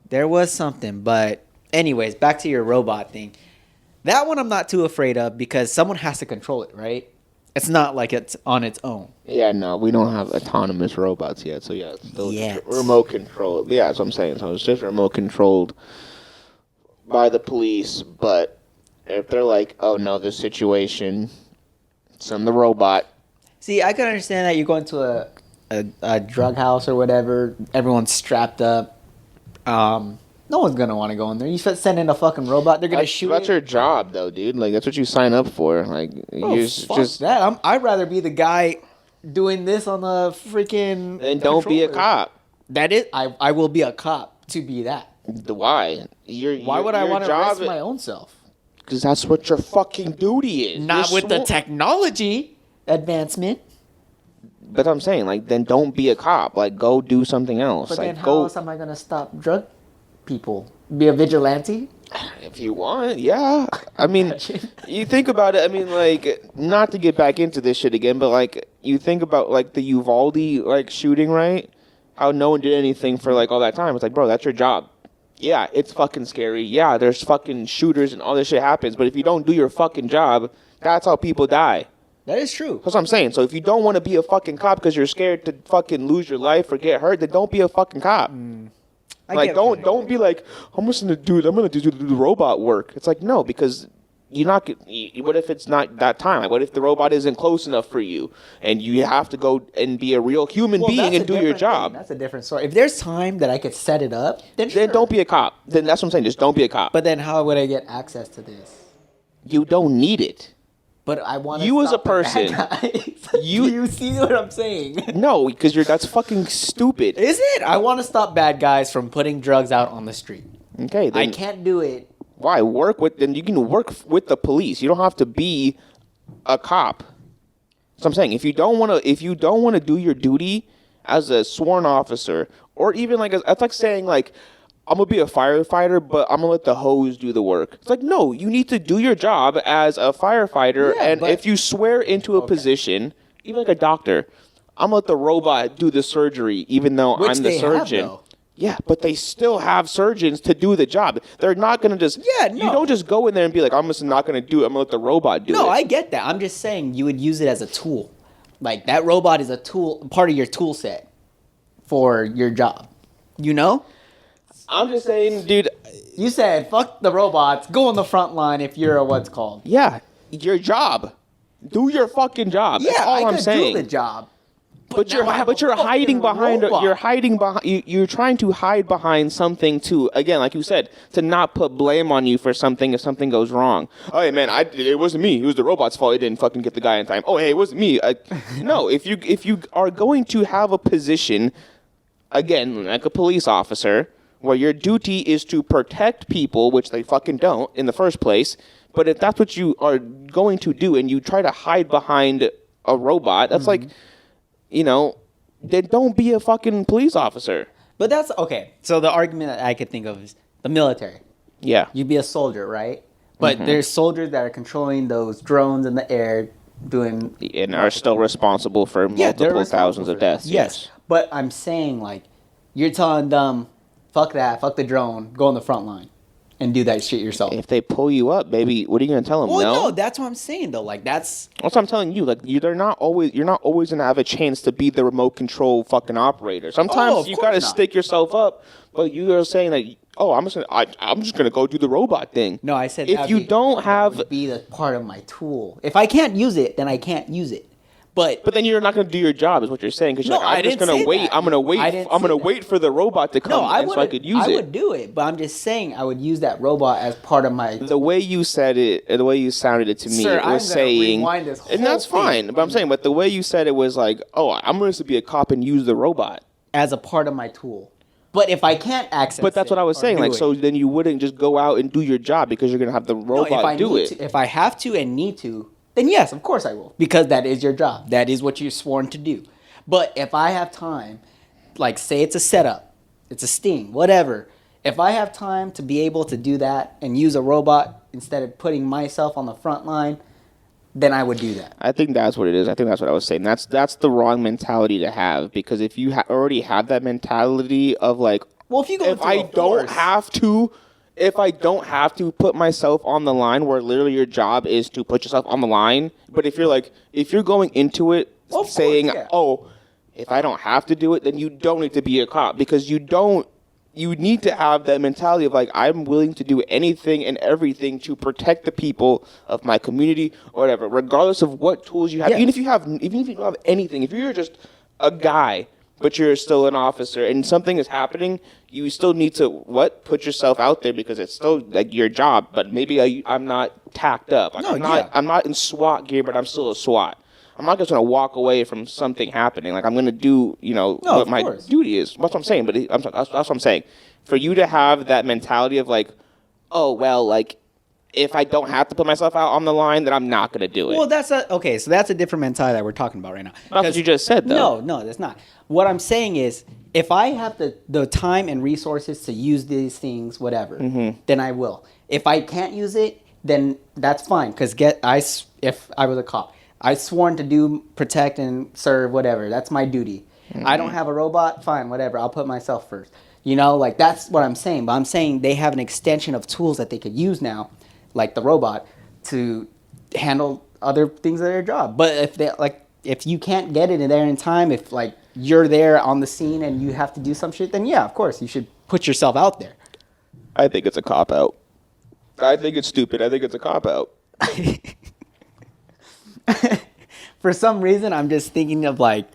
There was something, but anyways, back to your robot thing. That one I'm not too afraid of because someone has to control it, right? It's not like it's on its own. Yeah, no, we don't have autonomous robots yet. So yeah, it's still Yet. remote controlled. Yeah, that's what I'm saying. So it's just remote controlled by the police. But if they're like, oh no, this situation, send the robot. See, I can understand that you're going to a drug house or whatever. Everyone's strapped up. No one's gonna want to go in there. You send in a fucking robot, they're gonna shoot. That's your job, though, dude. Like that's what you sign up for. Like fuck that. I'd rather be the guy doing this on the freaking. Then don't be a cop. That is, I will be a cop to be that. Why? Why would I want to risk my own self? Because that's what your fucking duty is. Not with the technology advancement. But I'm saying, like, then don't be a cop. Like, go do something else. But like, then how else am I gonna stop drug people? Be a vigilante? If you want, yeah. I mean, you think about it. I mean, like, not to get back into this shit again, but like, you think about like the Uvalde like shooting, right? How no one did anything for like all that time. It's like, bro, that's your job. Yeah, it's fucking scary. Yeah, there's fucking shooters and all this shit happens. But if you don't do your fucking job, that's how people die. That is true. That's what I'm saying. So if you don't want to be a fucking cop because you're scared to fucking lose your life or get hurt, then don't be a fucking cop. Like don't be like, I'm just gonna do the robot work. It's like, no, because you're not. What if it's not that time? Like, what if the robot isn't close enough for you, and you have to go and be a real human being and do your job? That's a different story. If there's time that I could set it up, then don't be a cop. Then that's what I'm saying. Just don't be a cop. But then how would I get access to this? You don't need it. But I want you as a person. Do you see what I'm saying? No, because that's fucking stupid. Is it? I want to stop bad guys from putting drugs out on the street. Okay, then I can't do it. Why then you can work with the police. You don't have to be a cop. So I'm saying if you don't want to do your duty as a sworn officer, or even like that's like saying like, I'm going to be a firefighter, but I'm going to let the hose do the work. It's like, no, you need to do your job as a firefighter. Yeah, and if you swear into a position, even like a doctor, I'm going to let the robot do the surgery, even though I'm the surgeon. Yeah, but they still have surgeons to do the job. They're not going to just... Yeah, no. You don't just go in there and be like, I'm just not going to do it. I'm going to let the robot do it. No, I get that. I'm just saying you would use it as a tool. Like, that robot is a tool, part of your tool set for your job. You know? I'm just saying, dude. You said, fuck the robots. Go on the front line if you're a what's called. Yeah, your job. Do your fucking job. That's all I'm saying. Do the job. But you're hiding behind. You're trying to hide behind something to, again, like you said, to not put blame on you for something if something goes wrong. Oh, hey man, it wasn't me. It was the robot's fault. It didn't fucking get the guy in time. Oh, hey, it wasn't me. No, if you are going to have a position, again, like a police officer where your duty is to protect people, which they fucking don't in the first place. But if that's what you are going to do and you try to hide behind a robot, that's like, you know, then don't be a fucking police officer. But that's okay. So the argument that I could think of is the military. Yeah. You'd be a soldier, right? But there's soldiers that are controlling those drones in the air doing... And are still responsible for multiple thousands of deaths. Yes. But I'm saying, like, you're telling them, fuck that, fuck the drone, go on the front line and do that shit yourself. If they pull you up, baby, what are you going to tell them? Well, no, that's what I'm saying, though. Like, that's what I'm telling you. Like, you're not always going to have a chance to be the remote control fucking operator. Sometimes you got to stick yourself up, but you are saying that, oh, I'm just gonna go do the robot thing. No, I said if you don't have that would be the part of my tool. If I can't use it, then I can't use it. But then you're not gonna do your job, is what you're saying. Because I'm just gonna wait. I'm gonna wait. I'm gonna wait for the robot to come, so I could use it. I would do it, but I'm just saying I would use that robot as part of my. The way you said it, the way you sounded it to me, it was saying, and that's fine. But I'm saying, but the way you said it was like, oh, I'm going to be a cop and use the robot as a part of my tool. But if I can't access, but that's what I was saying. Like, so then you wouldn't just go out and do your job because you're gonna have the robot do it. If I have to and need to, then yes, of course I will, because that is your job. That is what you're sworn to do. But if I have time, like say it's a setup, it's a sting, whatever. If I have time to be able to do that and use a robot instead of putting myself on the front line, then I would do that. I think that's what it is. I think that's what I was saying. That's the wrong mentality to have, because if you already have that mentality of like, well, if you go, if I don't have to put myself on the line, where literally your job is to put yourself on the line. But if you're going into it saying, oh, if I don't have to do it, then you don't need to be a cop, because you need to have that mentality of like, I'm willing to do anything and everything to protect the people of my community or whatever, regardless of what tools you have. Even if you don't have anything, if you're just a guy, but you're still an officer and something is happening, you still need to put yourself out there, because it's still like your job. But maybe I'm not tacked up. Like, I'm not in SWAT gear, but I'm still a SWAT. I'm not just going to walk away from something happening. Like, I'm going to do, what my duty is. That's what I'm saying. But that's what I'm saying. For you to have that mentality of like, oh, well, like, if I don't have to put myself out on the line, then I'm not going to do it. Well, that's a different mentality that we're talking about right now. That's what you just said, though. No, that's not. What I'm saying is, if I have the time and resources to use these things, whatever, then I will. If I can't use it, then that's fine. Because if I was a cop, I sworn to do, protect, and serve, whatever. That's my duty. I don't have a robot, fine, whatever. I'll put myself first. Like, that's what I'm saying. But I'm saying they have an extension of tools that they could use now, like the robot, to handle other things of their job. But if you can't get it in there in time, if like you're there on the scene and you have to do some shit, then yeah, of course you should put yourself out there. I think it's a cop out. I think it's stupid. I think it's a cop out. For some reason, I'm just thinking of like,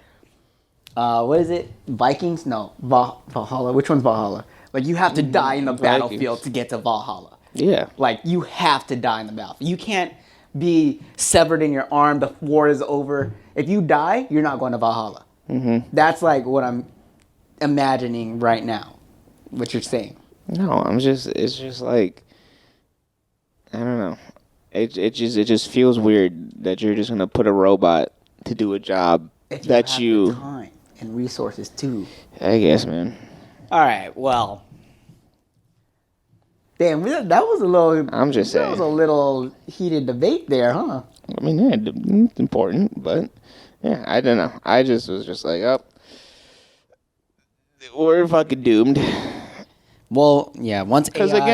what is it? Vikings? No, Valhalla. Which one's Valhalla? Like, you have to die in the battlefield to get to Valhalla. Yeah. Like, you have to die in the battlefield. You can't be severed in your arm. The war is over. If you die, you're not going to Valhalla. That's like what I'm imagining right now, what you're saying. No, it's just like, I don't know. It just feels weird that you're just gonna put a robot to do a job that you have the time and resources too. I guess, man. All right, well, damn, that was a little. I'm just saying, that was a little heated debate there, huh? I mean, yeah, it's important, but yeah, I don't know. I just was just like, oh, we're fucking doomed. Well, yeah. Once because what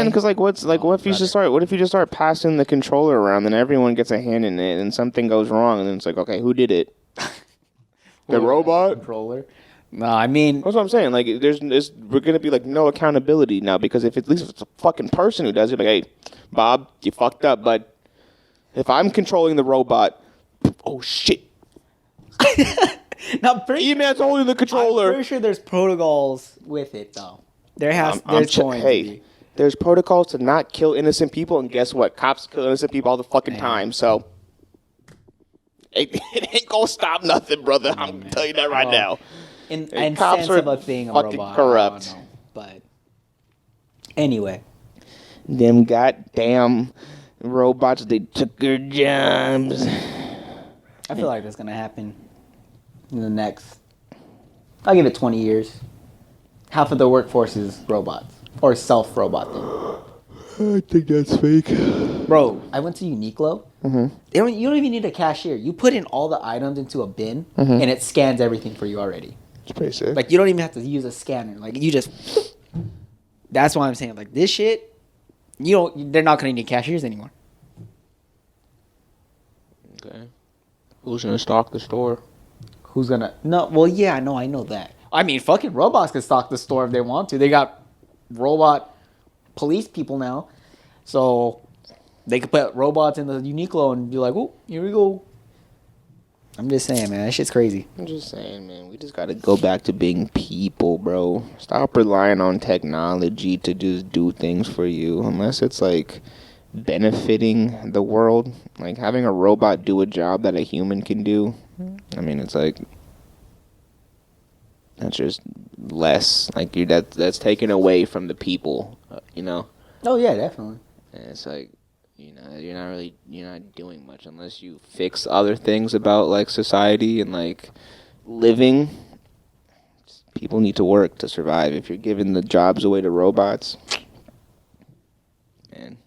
if you just start passing the controller around, then everyone gets a hand in it, and something goes wrong, and then it's like, okay, who did it? The robot controller. No, I mean that's what I'm saying. Like, we're gonna be like no accountability now, because if it's a fucking person who does it, like, hey, Bob, you fucked up, but if I'm controlling the robot, oh shit. E-Man's holding the controller. I'm pretty sure there's protocols with it though. There's going to be. There's protocols to not kill innocent people, and guess what? Cops kill innocent people all the fucking time, so it ain't gonna stop nothing, brother. I'm telling you that right now. In sense of a thing, a fucking robot, corrupt. but Anyway. Them goddamn robots, they took your jobs. I feel like that's going to happen in the next... I'll give it 20 years. Half of the workforce is robots. Or self-roboting. I think that's fake. Bro, I went to Uniqlo. Mm-hmm. You don't even need a cashier. You put in all the items into a bin, and it scans everything for you already. It's pretty sick. Like, you don't even have to use a scanner. Like, you just... That's why I'm saying, like, this shit, they're not going to need cashiers anymore. Okay. Who's going to stock the store? Who's going to... No, well, yeah, I know that. I mean, fucking robots can stock the store if they want to. They got robot police people now. So they could put robots in the Uniqlo and be like, oh, here we go. I'm just saying, man. That shit's crazy. I'm just saying, man. We just got to go back to being people, bro. Stop relying on technology to just do things for you. Unless it's, like, benefiting the world. Like, having a robot do a job that a human can do. I mean, it's like... That's just less. Like, that's taken away from the people, you know? Oh, yeah, definitely. And it's like, you're not doing much unless you fix other things about, like, society and, like, living. People need to work to survive. If you're giving the jobs away to robots, man,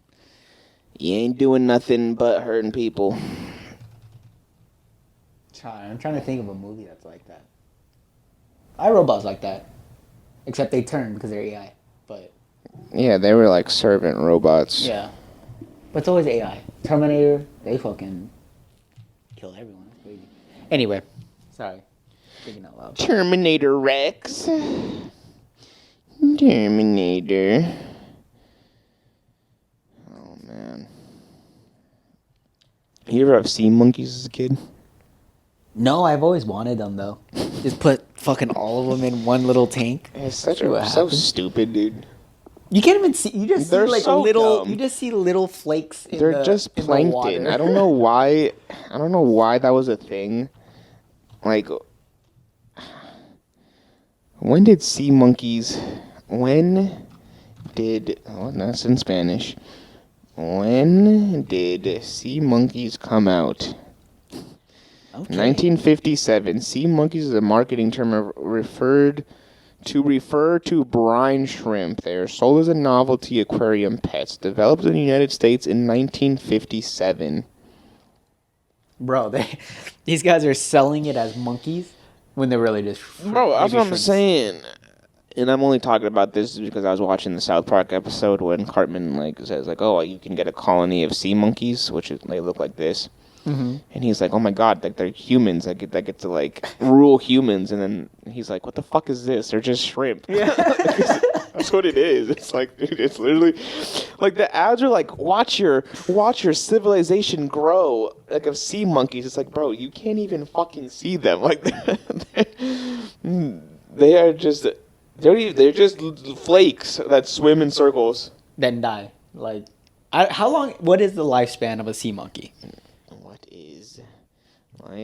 you ain't doing nothing but hurting people. I'm trying to think of a movie that's like that. iRobot's like that. Except they turn because they're AI. But yeah, they were like servant robots. Yeah. But it's always AI. Terminator, they fucking kill everyone. That's crazy. Anyway. Sorry. Thinking out loud. Terminator Rex. Terminator. Oh, man. You ever have sea monkeys as a kid? No, I've always wanted them, though. Just put fucking all of them in one little tank. It's so stupid, dude. You can't even see. You just They're see like so little. dumb. You just see little flakes. They're just plankton. I don't know why. I don't know why that was a thing. Like, when did sea monkeys? When did? Oh, that's in Spanish. When did sea monkeys come out? Okay. 1957. Sea monkeys is a marketing term refer to brine shrimp. They are sold as a novelty aquarium pets. Developed in the United States in 1957. Bro, these guys are selling it as monkeys when they're really just Bro, that's what I'm saying. And I'm only talking about this because I was watching the South Park episode when Cartman says oh, you can get a colony of sea monkeys, which they look like this. Mm-hmm. And he's like, oh my god, they're humans that get to rule humans. And then he's like, what the fuck is this? They're just shrimp. Yeah. That's what it is. It's like, dude, it's literally like the ads are like, watch your civilization grow, like of sea monkeys. It's like, bro, you can't even fucking see them. Like they are just they're just flakes that swim in circles then die. Like, how long? What is the lifespan of a sea monkey?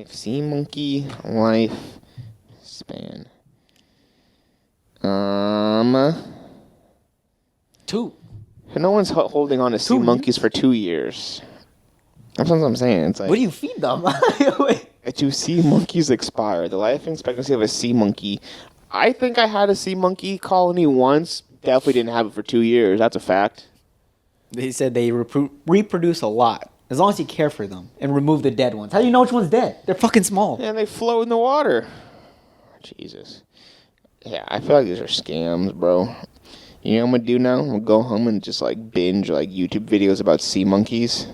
Sea monkey life span. 2. No one's holding on to sea monkeys for 2 years. That's what I'm saying. It's like, what do you feed them? Do sea monkeys expire? The life expectancy of a sea monkey. I think I had a sea monkey colony once. Definitely didn't have it for 2 years. That's a fact. They said they reproduce a lot. As long as you care for them and remove the dead ones. How do you know which one's dead? They're fucking small. And they float in the water. Jesus. Yeah, I feel like these are scams, bro. You know what I'm going to do now? I'm going to go home and just binge YouTube videos about sea monkeys.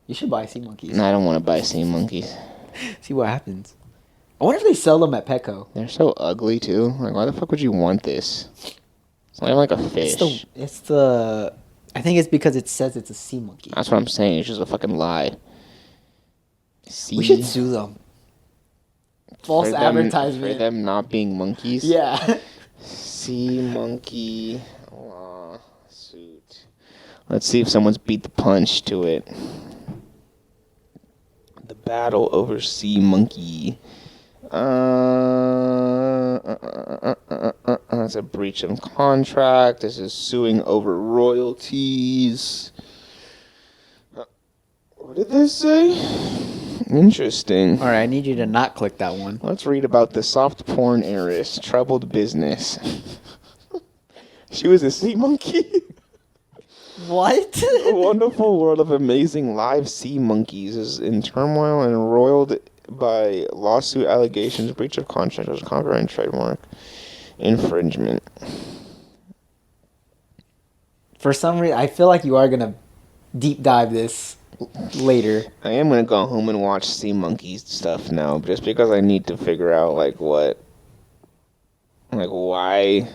You should buy sea monkeys. No, I don't want to buy sea monkeys. See what happens. I wonder if they sell them at Petco. They're so ugly, too. Like, why the fuck would you want this? It's not even like a fish. It's the... I think it's because it says it's a sea monkey. That's what I'm saying. It's just a fucking lie. We should sue them. False advertisement. For them not being monkeys? Yeah. Sea monkey lawsuit. Let's see if someone's beat the punch to it. The battle over sea monkey. That's a breach of contract. This is suing over royalties. What did this say? Interesting. All right, I need you to not click that one. Let's read about the soft porn heiress, troubled business. She was a sea monkey. What? The wonderful world of amazing live sea monkeys is in turmoil and roiled by lawsuit allegations, breach of contract, copyright and trademark infringement. For some reason, I feel like you are gonna deep dive this later. I am gonna go home and watch sea monkeys stuff now, just because I need to figure out why.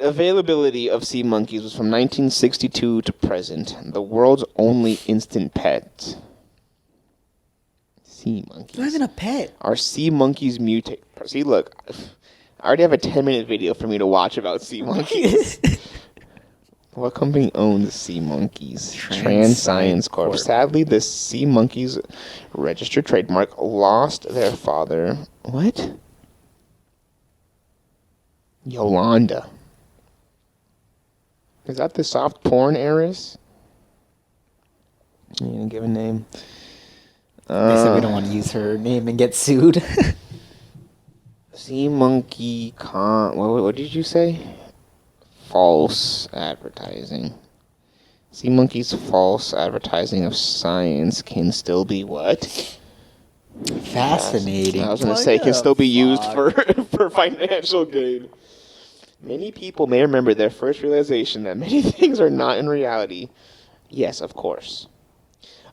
Availability of sea monkeys was from 1962 to present. The world's only instant pet. Sea monkeys. Not even a pet. Are sea monkeys mutate? See, look, I already have a 10-minute video for me to watch about sea monkeys. What company owns sea monkeys? Trans Science Corp. Sadly, the sea monkeys registered trademark lost their father. What? Yolanda. Is that the soft porn heiress? You gonna give a name? They said we don't want to use her name and get sued. Sea monkey what did you say? False advertising. Sea monkey's false advertising of science can still be what? Fascinating. I was gonna say can still be used for financial gain. Many people may remember their first realization that many things are not in reality. Yes, of course.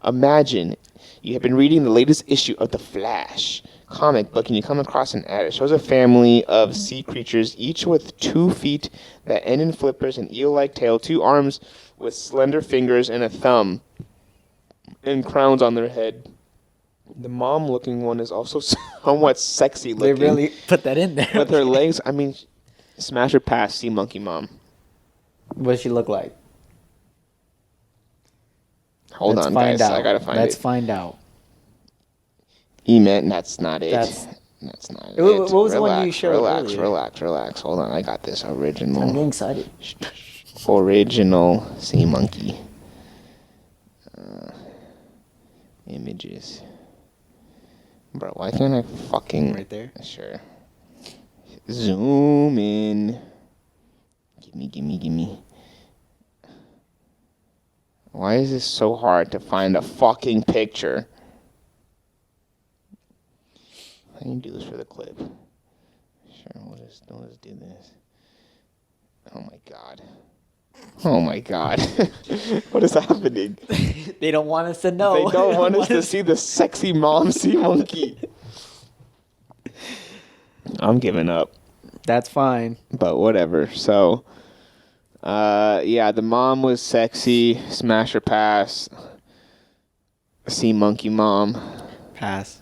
Imagine you have been reading the latest issue of The Flash comic book and you come across an ad. It shows a family of sea creatures, each with 2 feet that end in flippers, an eel-like tail, 2 arms with slender fingers, and a thumb, and crowns on their head. The mom-looking one is also somewhat sexy looking. They really put that in there. With her legs, smash her past sea monkey mom. What does she look like? Hold on, guys. I gotta find it. Let's find out. That's not it. That's not it. What was the one you showed earlier? Relax. Hold on, I got this original. I'm getting excited. Original sea monkey. Images. Bro, why can't I fucking... Right there? Sure. Zoom in. Gimme. Why is this so hard to find a fucking picture? I can do this for the clip. Sure, we'll just do this. Oh my god. What is happening? They don't want us to know. They don't want us to see the sexy mom sea monkey. I'm giving up. That's fine. But whatever. So, the mom was sexy. Smash or pass. Sea monkey mom. Pass.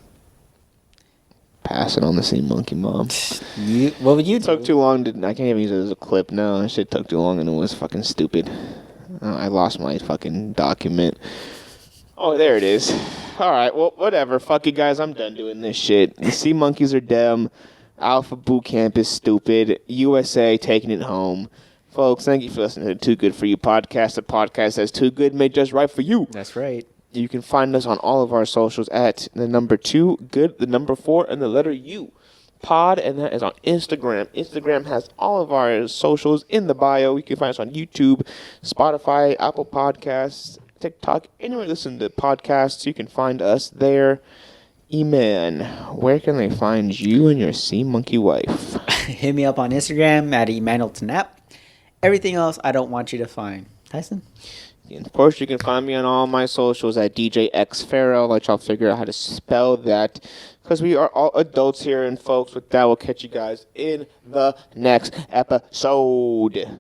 Passing on the sea monkey mom. What would you do? Took too long. I can't even use it as a clip now. That shit took too long and it was fucking stupid. I lost my fucking document. Oh, there it is. Alright, well, whatever. Fuck you guys. I'm done doing this shit. The sea monkeys are dumb. Alpha Boot Camp is stupid. USA taking it home. Folks, thank you for listening to the Too Good For You podcast. The podcast that's too good, made just right for you. That's right. You can find us on all of our socials at the number 2, good, the number 4, and the letter U. Pod, and that is on Instagram. Instagram has all of our socials in the bio. You can find us on YouTube, Spotify, Apple Podcasts, TikTok, anywhere you listen to podcasts. You can find us there. E-Man, where can they find you and your sea monkey wife? Hit me up on Instagram at EmanuelTnap. Everything else I don't want you to find. Tyson? And of course, you can find me on all my socials at DJXFarrell. I'll let y'all figure out how to spell that. Because we are all adults here. And folks, with that, we'll catch you guys in the next episode.